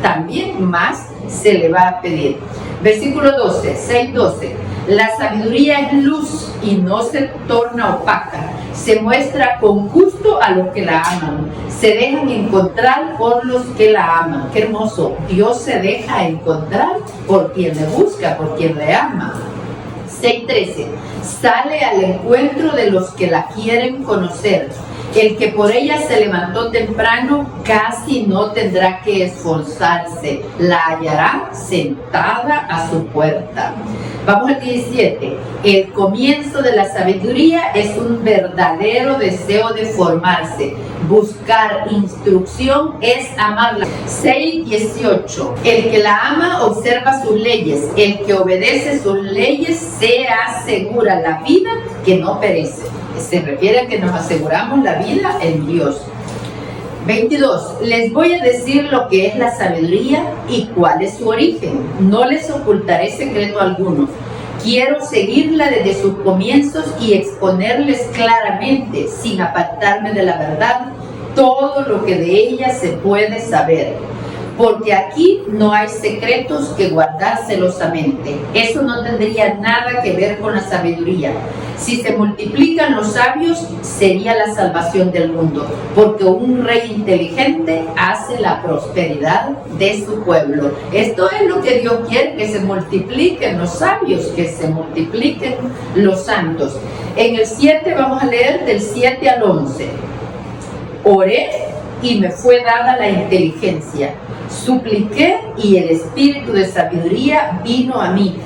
también más se le va a pedir. Versículo 12, 6:12. La sabiduría es luz y no se torna opaca. Se muestra con gusto a los que la aman. Se dejan encontrar por los que la aman. Qué hermoso. Dios se deja encontrar por quien le busca, por quien le ama. 6:13. Sale al encuentro de los que la quieren conocer. El que por ella se levantó temprano casi no tendrá que esforzarse, la hallará sentada a su puerta. Vamos al 17. El comienzo de la sabiduría es un verdadero deseo de formarse. Buscar instrucción es amarla. 6:18. El que la ama observa sus leyes. El que obedece sus leyes se asegura la vida que no perece. Se refiere a que nos aseguramos la vida en Dios. 22. Les voy a decir lo que es la sabiduría y cuál es su origen. No les ocultaré secreto alguno. Quiero seguirla desde sus comienzos y exponerles claramente, sin apartarme de la verdad, todo lo que de ella se puede saber. Porque aquí no hay secretos que guardar celosamente. Eso no tendría nada que ver con la sabiduría. Si se multiplican los sabios, sería la salvación del mundo, porque un rey inteligente hace la prosperidad de su pueblo. Esto es lo que Dios quiere, que se multipliquen los sabios, que se multipliquen los santos. En el 7 vamos a leer del 7 al 11. Oré y me fue dada la inteligencia. Supliqué y el espíritu de sabiduría vino a mí.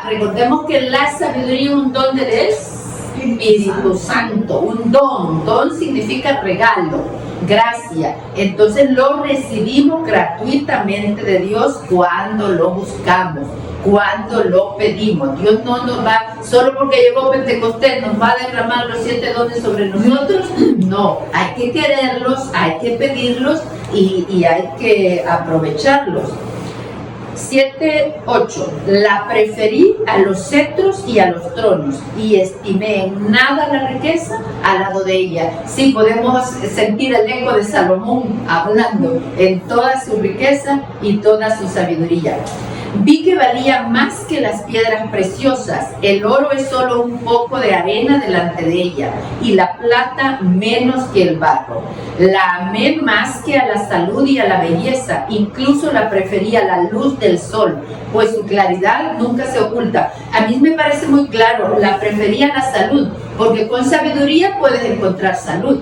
Recordemos que la sabiduría es un don del Espíritu Santo, un don. Don significa regalo, gracia. Entonces lo recibimos gratuitamente de Dios cuando lo buscamos, cuando lo pedimos. Dios no nos va solo porque llegó Pentecostés nos va a derramar los 7 dones sobre nosotros. No, hay que quererlos, hay que pedirlos y hay que aprovecharlos. 7:8. La preferí a los cetros y a los tronos, y estimé en nada la riqueza al lado de ella. Sí, podemos sentir el eco de Salomón hablando en toda su riqueza y toda su sabiduría. Vi que valía más que las piedras preciosas. El oro es solo un poco de arena delante de ella, y la plata menos que el barro. La amé más que a la salud y a la belleza, incluso la prefería a la luz del sol, pues su claridad nunca se oculta. A mí me parece muy claro, la prefería a la salud, porque con sabiduría puedes encontrar salud,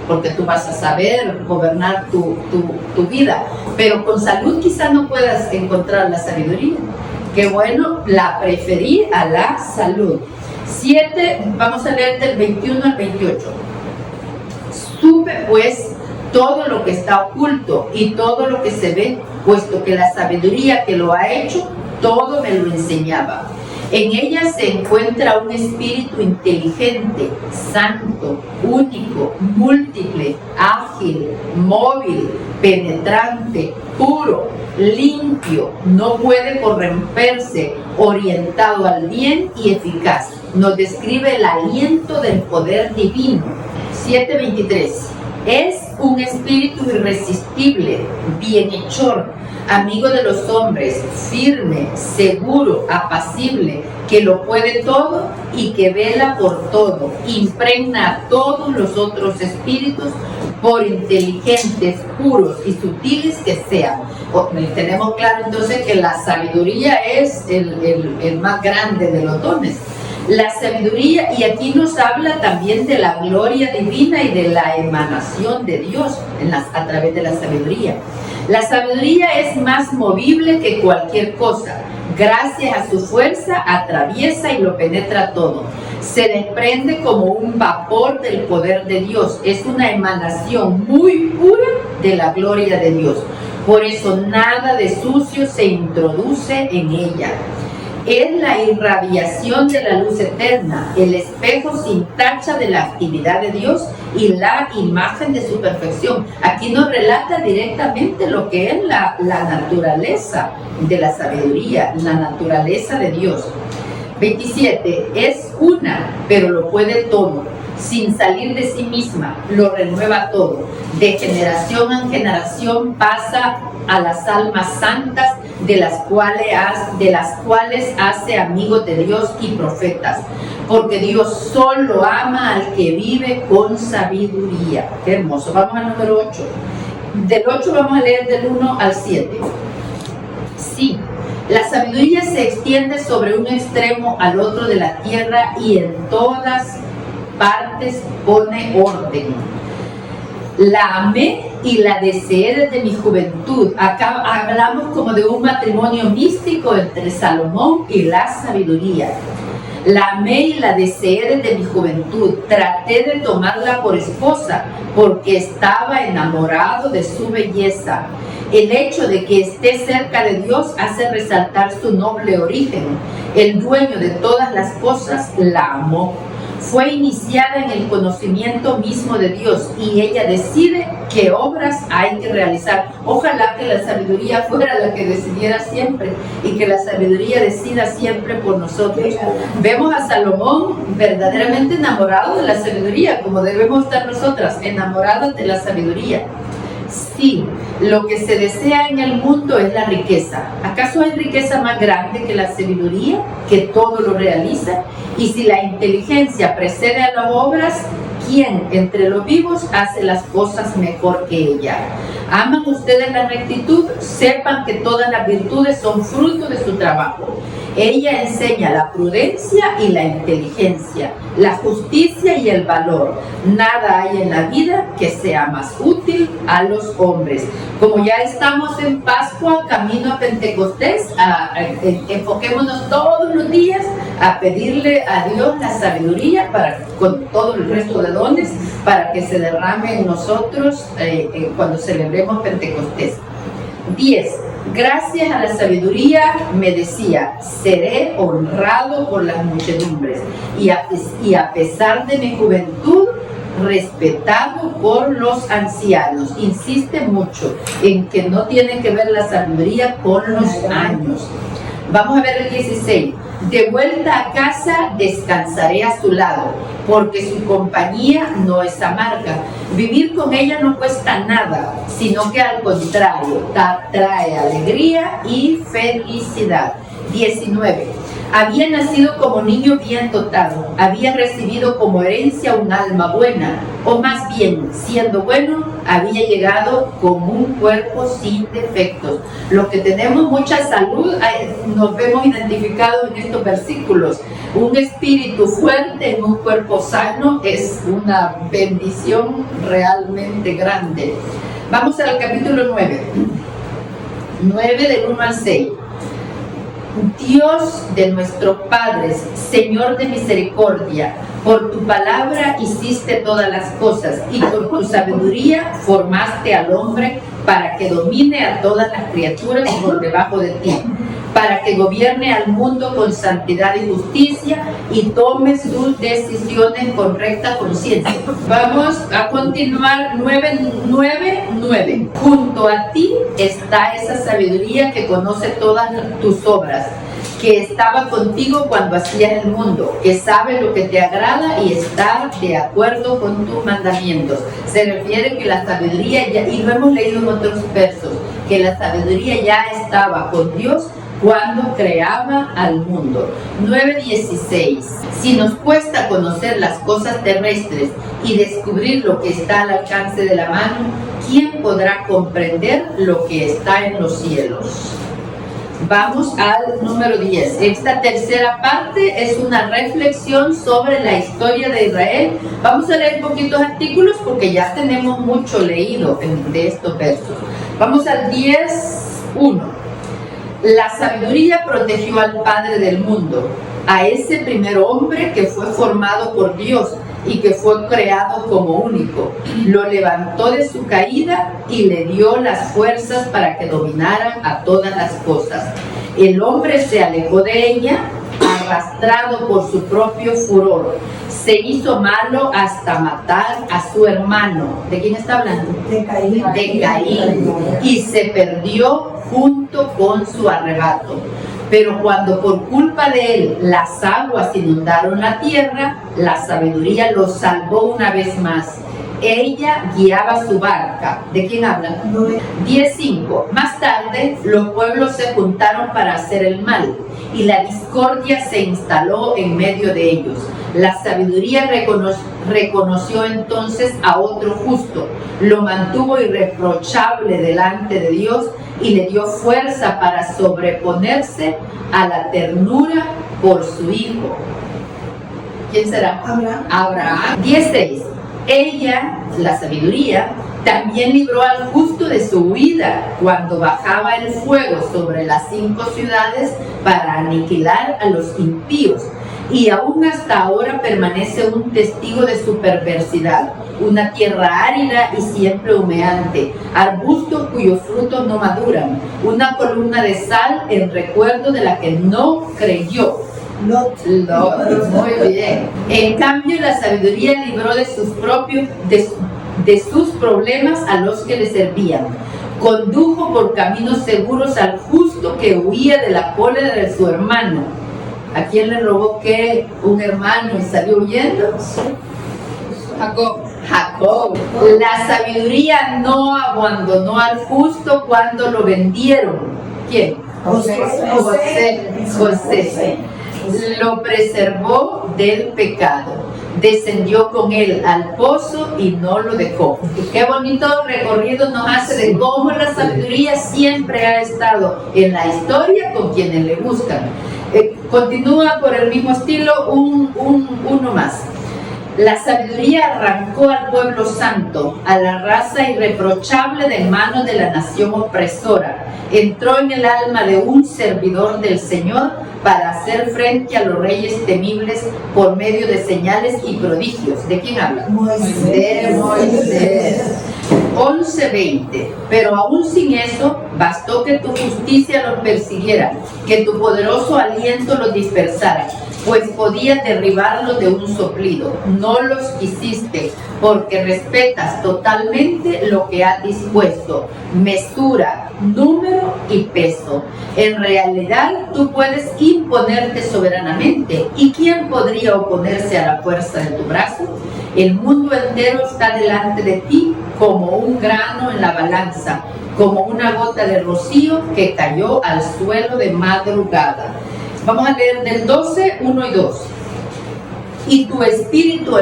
porque tú vas a saber gobernar tu vida, pero con salud quizás no puedas encontrar la sabiduría. Que bueno, la preferí a la salud. 7, vamos a leer del 21 al 28. Supe pues todo lo que está oculto y todo lo que se ve, puesto que la sabiduría que lo ha hecho, todo me lo enseñaba. En ella se encuentra un espíritu inteligente, santo, único, múltiple, ágil, móvil, penetrante, puro, limpio, no puede corromperse, orientado al bien y eficaz. Nos describe el aliento del poder divino. 7:23. Es un espíritu irresistible, bienhechor, amigo de los hombres, firme, seguro, apacible, que lo puede todo y que vela por todo, impregna a todos los otros espíritus, por inteligentes, puros y sutiles que sean. Tenemos claro entonces que la sabiduría es el más grande de los dones. La sabiduría, y aquí nos habla también de la gloria divina y de la emanación de Dios a través de la sabiduría. La sabiduría es más movible que cualquier cosa. Gracias a su fuerza atraviesa y lo penetra todo. Se desprende como un vapor del poder de Dios. Es una emanación muy pura de la gloria de Dios. Por eso nada de sucio se introduce en ella. Es la irradiación de la luz eterna, el espejo sin tacha de la actividad de Dios y la imagen de su perfección. Aquí nos relata directamente lo que es la naturaleza de la sabiduría, la naturaleza de Dios. 27. Es una, pero lo puede todo. Sin salir de sí misma, lo renueva todo. De generación en generación pasa a las almas santas, de las cuales hace amigos de Dios y profetas, porque Dios solo ama al que vive con sabiduría. Qué hermoso. Vamos al número 8. Del 8 vamos a leer del 1 al 7. Sí, la sabiduría se extiende sobre un extremo al otro de la tierra y en todas partes pone orden. La amé y la deseé desde mi juventud. Acá hablamos como de un matrimonio místico entre Salomón y la sabiduría. La amé y la deseé desde mi juventud. Traté de tomarla por esposa porque estaba enamorado de su belleza. El hecho de que esté cerca de Dios hace resaltar su noble origen. El dueño de todas las cosas la amó. Fue iniciada en el conocimiento mismo de Dios y ella decide qué obras hay que realizar. Ojalá que la sabiduría fuera la que decidiera siempre y que la sabiduría decida siempre por nosotros. Vemos a Salomón verdaderamente enamorado de la sabiduría, como debemos estar nosotras, enamoradas de la sabiduría. Sí, lo que se desea en el mundo es la riqueza. ¿Acaso hay riqueza más grande que la sabiduría, que todo lo realiza? Y si la inteligencia precede a las obras, ¿quién entre los vivos hace las cosas mejor que ella? ¿Aman ustedes la rectitud? Sepan que todas las virtudes son fruto de su trabajo. Ella enseña la prudencia y la inteligencia, la justicia y el valor. Nada hay en la vida que sea más útil a los hombres. Como ya estamos en Pascua, camino a Pentecostés, enfoquémonos todos los días a pedirle a Dios la sabiduría con todo el resto de dones para que se derrame en nosotros cuando celebremos Pentecostés. 10. Gracias a la sabiduría, me decía, seré honrado por las muchedumbres y a pesar de mi juventud, respetado por los ancianos. Insiste mucho en que no tiene que ver la sabiduría con los años. Vamos a ver el 16. De vuelta a casa descansaré a su lado, porque su compañía no es amarga. Vivir con ella no cuesta nada, sino que al contrario, trae alegría y felicidad. 19. Había nacido como niño bien dotado, había recibido como herencia un alma buena, o más bien, siendo bueno, había llegado con un cuerpo sin defectos. Los que tenemos mucha salud, nos vemos identificados en estos versículos. Un espíritu fuerte en un cuerpo sano es una bendición realmente grande. Vamos al capítulo 9. 9 del 1 al 6. Dios de nuestros padres, Señor de misericordia, por tu palabra hiciste todas las cosas y por tu sabiduría formaste al hombre para que domine a todas las criaturas por debajo de ti, para que gobierne al mundo con santidad y justicia y tome sus decisiones con recta conciencia. Vamos a continuar 9:9. Junto a ti está esa sabiduría que conoce todas tus obras, que estaba contigo cuando hacías el mundo, que sabe lo que te agrada y está de acuerdo con tus mandamientos. Se refiere que la sabiduría, y lo hemos leído en otros versos, que la sabiduría ya estaba con Dios cuando creaba al mundo. 9:16. Si nos cuesta conocer las cosas terrestres y descubrir lo que está al alcance de la mano, ¿quién podrá comprender lo que está en los cielos? Vamos al número 10. Esta tercera parte es una reflexión sobre la historia de Israel. Vamos a leer poquitos artículos porque ya tenemos mucho leído de estos versos. Vamos al 10:1. La sabiduría protegió al Padre del mundo, a ese primer hombre que fue formado por Dios y que fue creado como único. Lo levantó de su caída y le dio las fuerzas para que dominara a todas las cosas. El hombre se alejó de ella, arrastrado por su propio furor. Se hizo malo hasta matar a su hermano. ¿De quién está hablando? De Caín. De Caín. Y se perdió junto con su arrebato. Pero cuando por culpa de él las aguas inundaron la tierra, la sabiduría lo salvó una vez más. Ella guiaba su barca. ¿De quién habla? 10:5. Más tarde, los pueblos se juntaron para hacer el mal, y la discordia se instaló en medio de ellos. La sabiduría reconoció entonces a otro justo, lo mantuvo irreprochable delante de Dios y le dio fuerza para sobreponerse a la ternura por su hijo. ¿Quién será? Abraham. 10:6. Ella, la sabiduría, también libró al justo de su huida cuando bajaba el fuego sobre las 5 ciudades para aniquilar a los impíos. Y aún hasta ahora permanece un testigo de su perversidad, una tierra árida y siempre humeante, arbustos cuyos frutos no maduran, una columna de sal en recuerdo de la que no creyó. Lot, muy bien. En cambio, la sabiduría libró de sus problemas a los que le servían. Condujo por caminos seguros al justo que huía de la cólera de su hermano. ¿A quién le robó qué? Un hermano y salió huyendo. Jacob. La sabiduría no abandonó al justo cuando lo vendieron. ¿Quién? José. Lo preservó del pecado, descendió con él al pozo y no lo dejó. Qué bonito recorrido nos hace de cómo la sabiduría siempre ha estado en la historia con quienes le buscan. Continúa por el mismo estilo uno más. La sabiduría arrancó al pueblo santo, a la raza irreprochable de manos de la nación opresora. Entró en el alma de un servidor del Señor para hacer frente a los reyes temibles por medio de señales y prodigios. ¿De quién habla? Moisés. De Moisés. 11:20. Pero aún sin eso, bastó que tu justicia los persiguiera, que tu poderoso aliento los dispersara, pues podías derribarlos de un soplido. No los quisiste, porque respetas totalmente lo que has dispuesto, mesura, número y peso. En realidad, tú puedes imponerte soberanamente. ¿Y quién podría oponerse a la fuerza de tu brazo? El mundo entero está delante de ti como un grano en la balanza, como una gota de rocío que cayó al suelo de madrugada. Vamos a leer del 12, 1 y 2. Y tu espíritu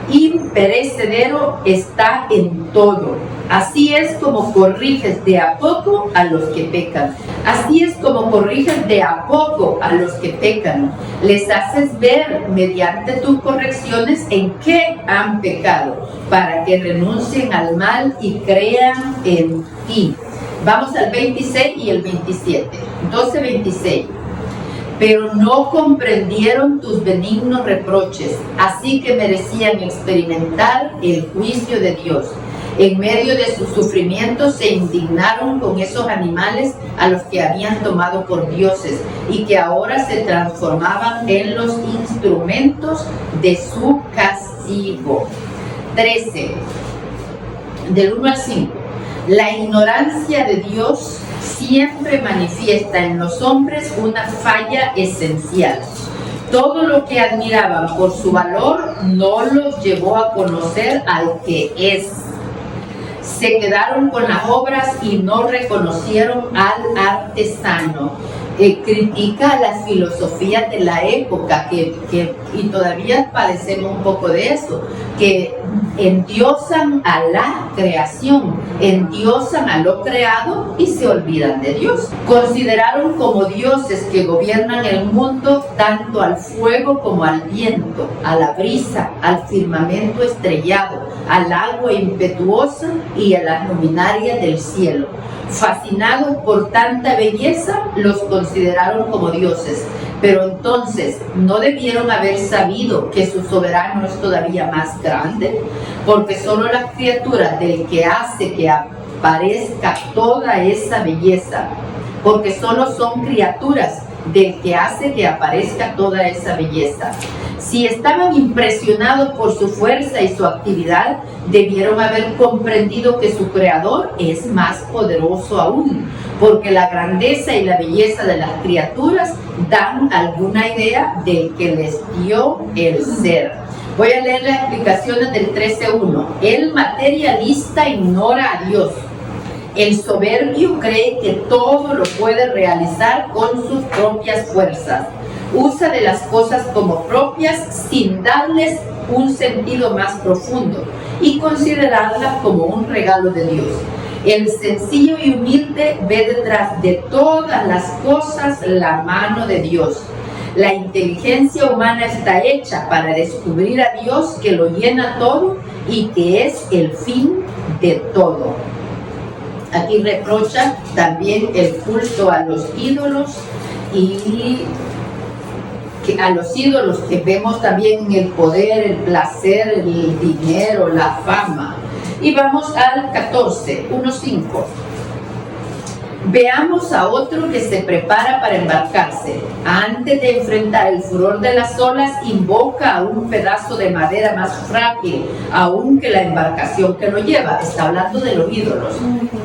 imperecedero está en todo. Así es como corriges de a poco a los que pecan. Así es como corriges de a poco a los que pecan. Les haces ver mediante tus correcciones en qué han pecado, para que renuncien al mal y crean en ti. Vamos al 26 y el 27. 12:26. Pero no comprendieron tus benignos reproches, así que merecían experimentar el juicio de Dios. En medio de sus sufrimientos se indignaron con esos animales a los que habían tomado por dioses y que ahora se transformaban en los instrumentos de su castigo. 13, del 1 al 5. La ignorancia de Dios siempre manifiesta en los hombres una falla esencial. Todo lo que admiraban por su valor no los llevó a conocer al que es. Se quedaron con las obras y no reconocieron al artesano. Critica las filosofías de la época y todavía padecemos un poco de eso, que endiosan a la creación, endiosan a lo creado y se olvidan de Dios. Consideraron como dioses que gobiernan el mundo tanto al fuego como al viento, a la brisa, al firmamento estrellado, al agua impetuosa y a las luminarias del cielo. Fascinados por tanta belleza, los consideraron como dioses. Pero entonces, ¿no debieron haber sabido que su soberano es todavía más grande? Porque solo las criaturas del que hace que aparezca toda esa belleza, porque solo son criaturas del que hace que aparezca toda esa belleza. Si estaban impresionados por su fuerza y su actividad, debieron haber comprendido que su creador es más poderoso aún, porque la grandeza y la belleza de las criaturas dan alguna idea del que les dio el ser. Voy a leer las explicaciones del 13:1. El materialista ignora a Dios. El soberbio cree que todo lo puede realizar con sus propias fuerzas. Usa de las cosas como propias sin darles un sentido más profundo y considerarlas como un regalo de Dios. El sencillo y humilde ve detrás de todas las cosas la mano de Dios. La inteligencia humana está hecha para descubrir a Dios que lo llena todo y que es el fin de todo. Aquí reprocha también el culto a los ídolos y a los ídolos que vemos también en el poder, el placer, el dinero, la fama. Y vamos al 14, 1:5. Veamos a otro que se prepara para embarcarse. Antes de enfrentar el furor de las olas, invoca a un pedazo de madera más frágil aún que la embarcación que lo lleva. Está hablando de los ídolos.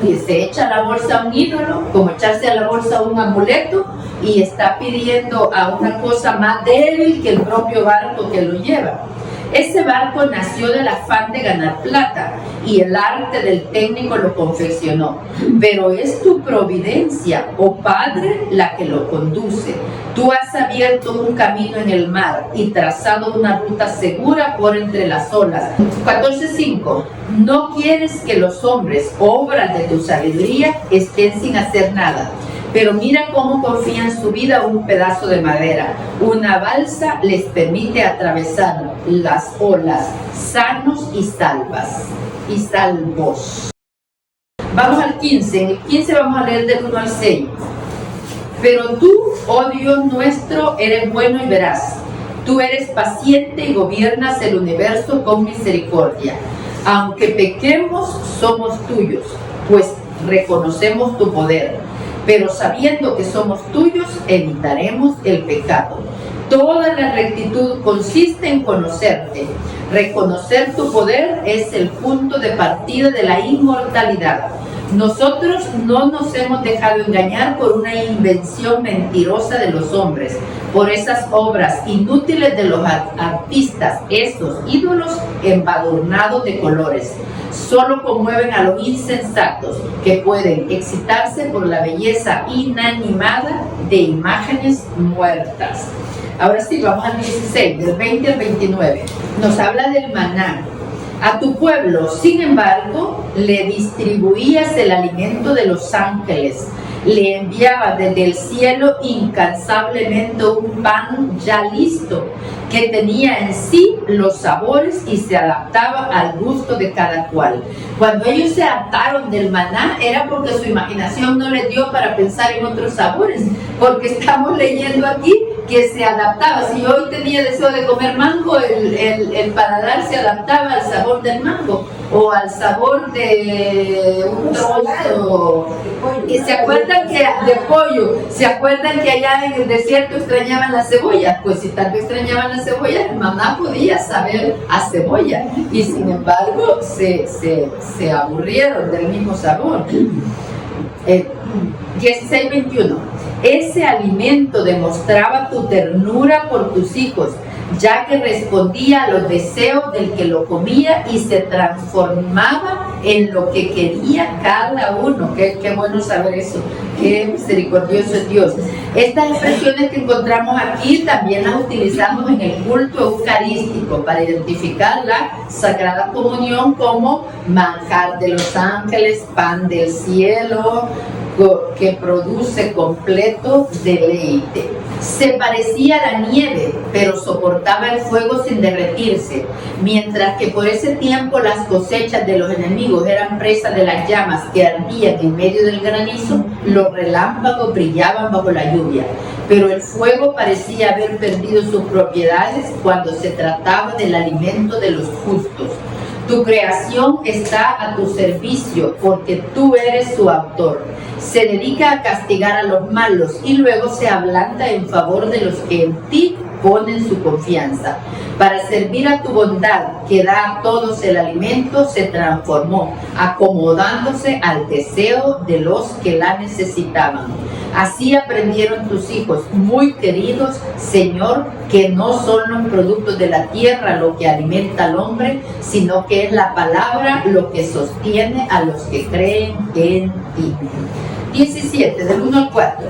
Y se echa a la bolsa a un ídolo, como echarse a la bolsa a un amuleto, y está pidiendo a una cosa más débil que el propio barco que lo lleva. Ese barco nació del afán de ganar plata y el arte del técnico lo confeccionó. Pero es tu providencia, oh Padre, la que lo conduce. Tú has abierto un camino en el mar y trazado una ruta segura por entre las olas. 14:5. No quieres que los hombres, obras de tu sabiduría, estén sin hacer nada. Pero mira cómo confían su vida a un pedazo de madera. Una balsa les permite atravesar las olas sanos y salvos. Vamos al 15. En el 15 vamos a leer del 1 al 6. Pero tú, oh Dios nuestro, eres bueno y veraz. Tú eres paciente y gobiernas el universo con misericordia. Aunque pequemos, somos tuyos, pues reconocemos tu poder, pero sabiendo que somos tuyos, evitaremos el pecado. Toda la rectitud consiste en conocerte. Reconocer tu poder es el punto de partida de la inmortalidad. Nosotros no nos hemos dejado engañar por una invención mentirosa de los hombres, por esas obras inútiles de los artistas, esos ídolos embadurnados de colores. Solo conmueven a los insensatos que pueden excitarse por la belleza inanimada de imágenes muertas. Ahora sí, vamos al 16, del 20 al 29. Nos habla del maná. A tu pueblo, sin embargo, le distribuías el alimento de los ángeles. Le enviaba desde el cielo incansablemente un pan ya listo, que tenía en sí los sabores y se adaptaba al gusto de cada cual. Cuando ellos se hartaron del maná, era porque su imaginación no les dio para pensar en otros sabores, porque estamos leyendo aquí que se adaptaba. Si hoy tenía deseo de comer mango, el paladar se adaptaba al sabor del mango o al sabor de un trozo. Y se acuerdan que de pollo, se acuerdan que allá en el desierto extrañaban la cebolla. Pues si tal vez extrañaban la cebolla, el maná podía saber a cebolla, y sin embargo se aburrieron del mismo sabor. 16:21. Ese alimento demostraba tu ternura por tus hijos, ya que respondía a los deseos del que lo comía y se transformaba en lo que quería cada uno. Qué bueno saber eso, qué misericordioso es Dios. Estas expresiones que encontramos aquí también las utilizamos en el culto eucarístico para identificar la Sagrada Comunión como manjar de los ángeles, pan del cielo, que produce completo deleite. Se parecía a la nieve, pero soportaba el fuego sin derretirse, mientras que por ese tiempo las cosechas de los enemigos eran presas de las llamas que ardían en medio del granizo. Los relámpagos brillaban bajo la lluvia, pero el fuego parecía haber perdido sus propiedades cuando se trataba del alimento de los justos. Tu creación está a tu servicio, porque tú eres su autor. Se dedica a castigar a los malos y luego se ablanda en favor de los que en ti ponen su confianza. Para servir a tu bondad, que da a todos el alimento, se transformó, acomodándose al deseo de los que la necesitaban. Así aprendieron tus hijos, muy queridos, Señor, que no son los productos de la tierra lo que alimenta al hombre, sino que es la palabra lo que sostiene a los que creen en ti. 17, del 1 al 4.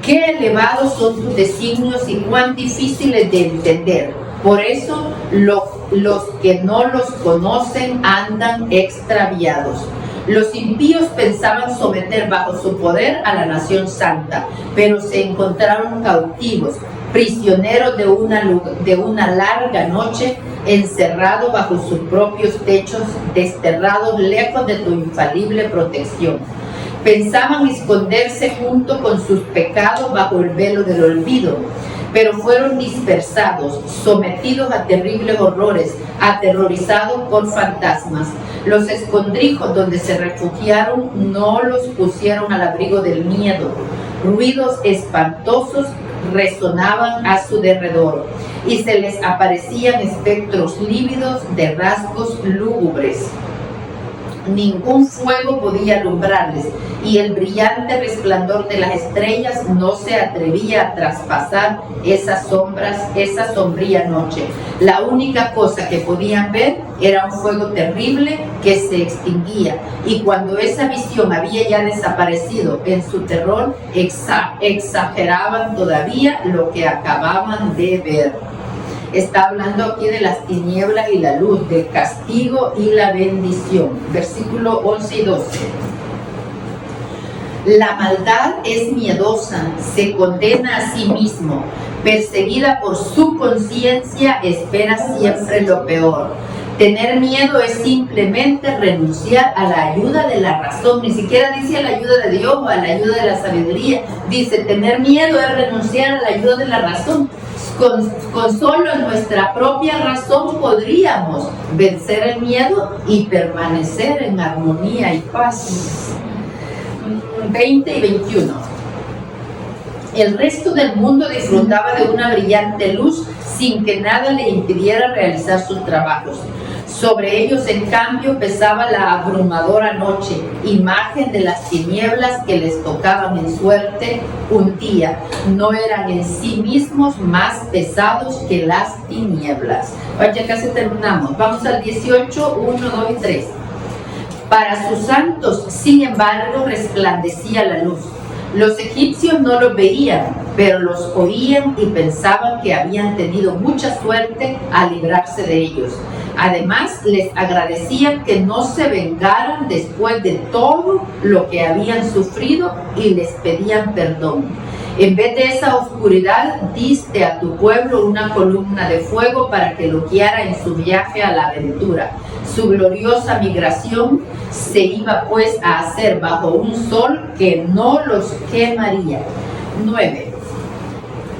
Qué elevados son tus designios y cuán difíciles de entender. Por eso los que no los conocen andan extraviados. Los impíos pensaban someter bajo su poder a la nación santa, pero se encontraron cautivos, prisioneros de una larga noche, encerrados bajo sus propios techos, desterrados lejos de tu infalible protección. Pensaban esconderse junto con sus pecados bajo el velo del olvido, pero fueron dispersados, sometidos a terribles horrores, aterrorizados por fantasmas. Los escondrijos donde se refugiaron no los pusieron al abrigo del miedo. Ruidos espantosos resonaban a su derredor y se les aparecían espectros lívidos de rasgos lúgubres. Ningún fuego podía alumbrarles y el brillante resplandor de las estrellas no se atrevía a traspasar esas sombras, esa sombría noche. La única cosa que podían ver era un fuego terrible que se extinguía, y cuando esa visión había ya desaparecido en su terror, exageraban todavía lo que acababan de ver. Está hablando aquí de las tinieblas y la luz, del castigo y la bendición. Versículo 11 y 12. La maldad es miedosa, se condena a sí mismo, perseguida por su conciencia, espera siempre lo peor. Tener miedo es simplemente renunciar a la ayuda de la razón, ni siquiera dice a la ayuda de Dios o a la ayuda de la sabiduría. Dice, tener miedo es renunciar a la ayuda de la razón. Con solo nuestra propia razón podríamos vencer el miedo y permanecer en armonía y paz. 20 y 21. El resto del mundo disfrutaba de una brillante luz sin que nada le impidiera realizar sus trabajos. Sobre ellos, en cambio, pesaba la abrumadora noche, imagen de las tinieblas que les tocaban en suerte un día. No eran en sí mismos más pesados que las tinieblas. Ahora ya casi terminamos. Vamos al 18, 1, 2 y 3. Para sus santos, sin embargo, resplandecía la luz. Los egipcios no los veían, pero los oían y pensaban que habían tenido mucha suerte al librarse de ellos. Además, les agradecían que no se vengaran después de todo lo que habían sufrido y les pedían perdón. En vez de esa oscuridad, diste a tu pueblo una columna de fuego para que lo guiara en su viaje a la aventura. Su gloriosa migración se iba pues a hacer bajo un sol que no los quemaría. 9.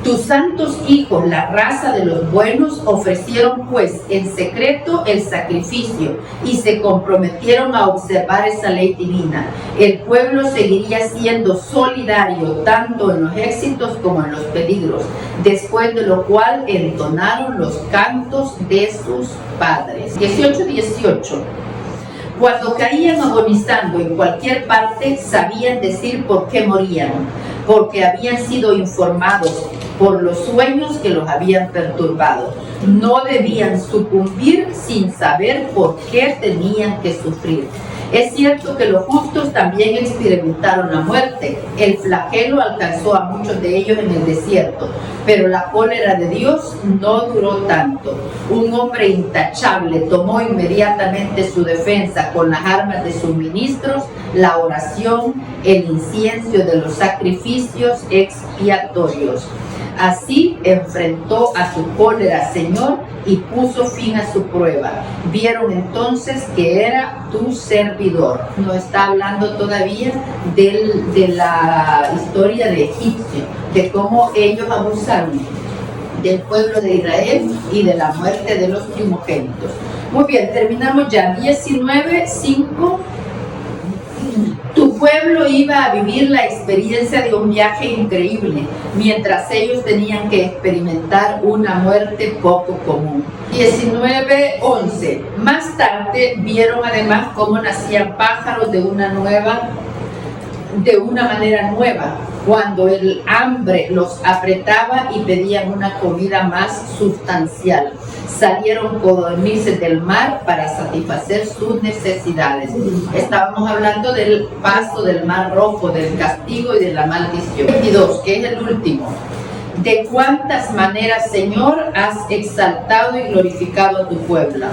Tus santos hijos, la raza de los buenos, ofrecieron pues en secreto el sacrificio y se comprometieron a observar esa ley divina. El pueblo seguiría siendo solidario tanto en los éxitos como en los peligros, después de lo cual entonaron los cantos de sus padres. 18. Cuando caían agonizando en cualquier parte, sabían decir por qué morían, porque habían sido informados por los sueños que los habían perturbado. No debían sucumbir sin saber por qué tenían que sufrir. Es cierto que los justos también experimentaron la muerte. El flagelo alcanzó a muchos de ellos en el desierto, pero la cólera de Dios no duró tanto. Un hombre intachable tomó inmediatamente su defensa con las armas de sus ministros, la oración, el incienso de los sacrificios expiatorios. Así enfrentó a su cólera, Señor, y puso fin a su prueba. Vieron entonces que era tu servidor. No está hablando todavía de la historia de Egipcio, de cómo ellos abusaron del pueblo de Israel y de la muerte de los primogénitos. Muy bien, terminamos ya. 19:5. Tu pueblo iba a vivir la experiencia de un viaje increíble, mientras ellos tenían que experimentar una muerte poco común. 19:11. Más tarde vieron además cómo nacían pájaros de una manera nueva, cuando el hambre los apretaba y pedían una comida más sustancial. Salieron codornices del mar para satisfacer sus necesidades. Estábamos hablando del paso del Mar Rojo, del castigo y de la maldición. 22, que es el último. De cuántas maneras, Señor, has exaltado y glorificado a tu pueblo.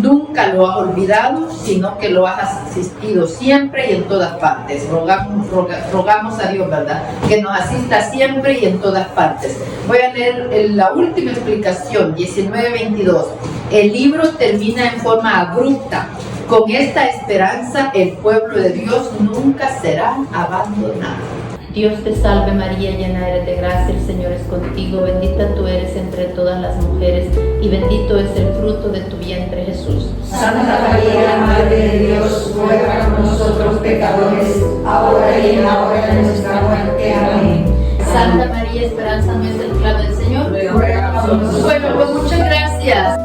Nunca lo has olvidado, sino que lo has asistido siempre y en todas partes. Rogamos a Dios, ¿verdad?, que nos asista siempre y en todas partes. Voy a leer la última explicación, 19:22. El libro termina en forma abrupta. Con esta esperanza, el pueblo de Dios nunca será abandonado. Dios te salve María, llena eres de gracia, el Señor es contigo, bendita tú eres entre todas las mujeres y bendito es el fruto de tu vientre Jesús. Santa María, Madre de Dios, ruega por nosotros pecadores, ahora y en la hora de nuestra muerte. Amén. Santa María, esperanza nuestra, el clave del Señor, ruega por nosotros. Bueno, pues muchas gracias.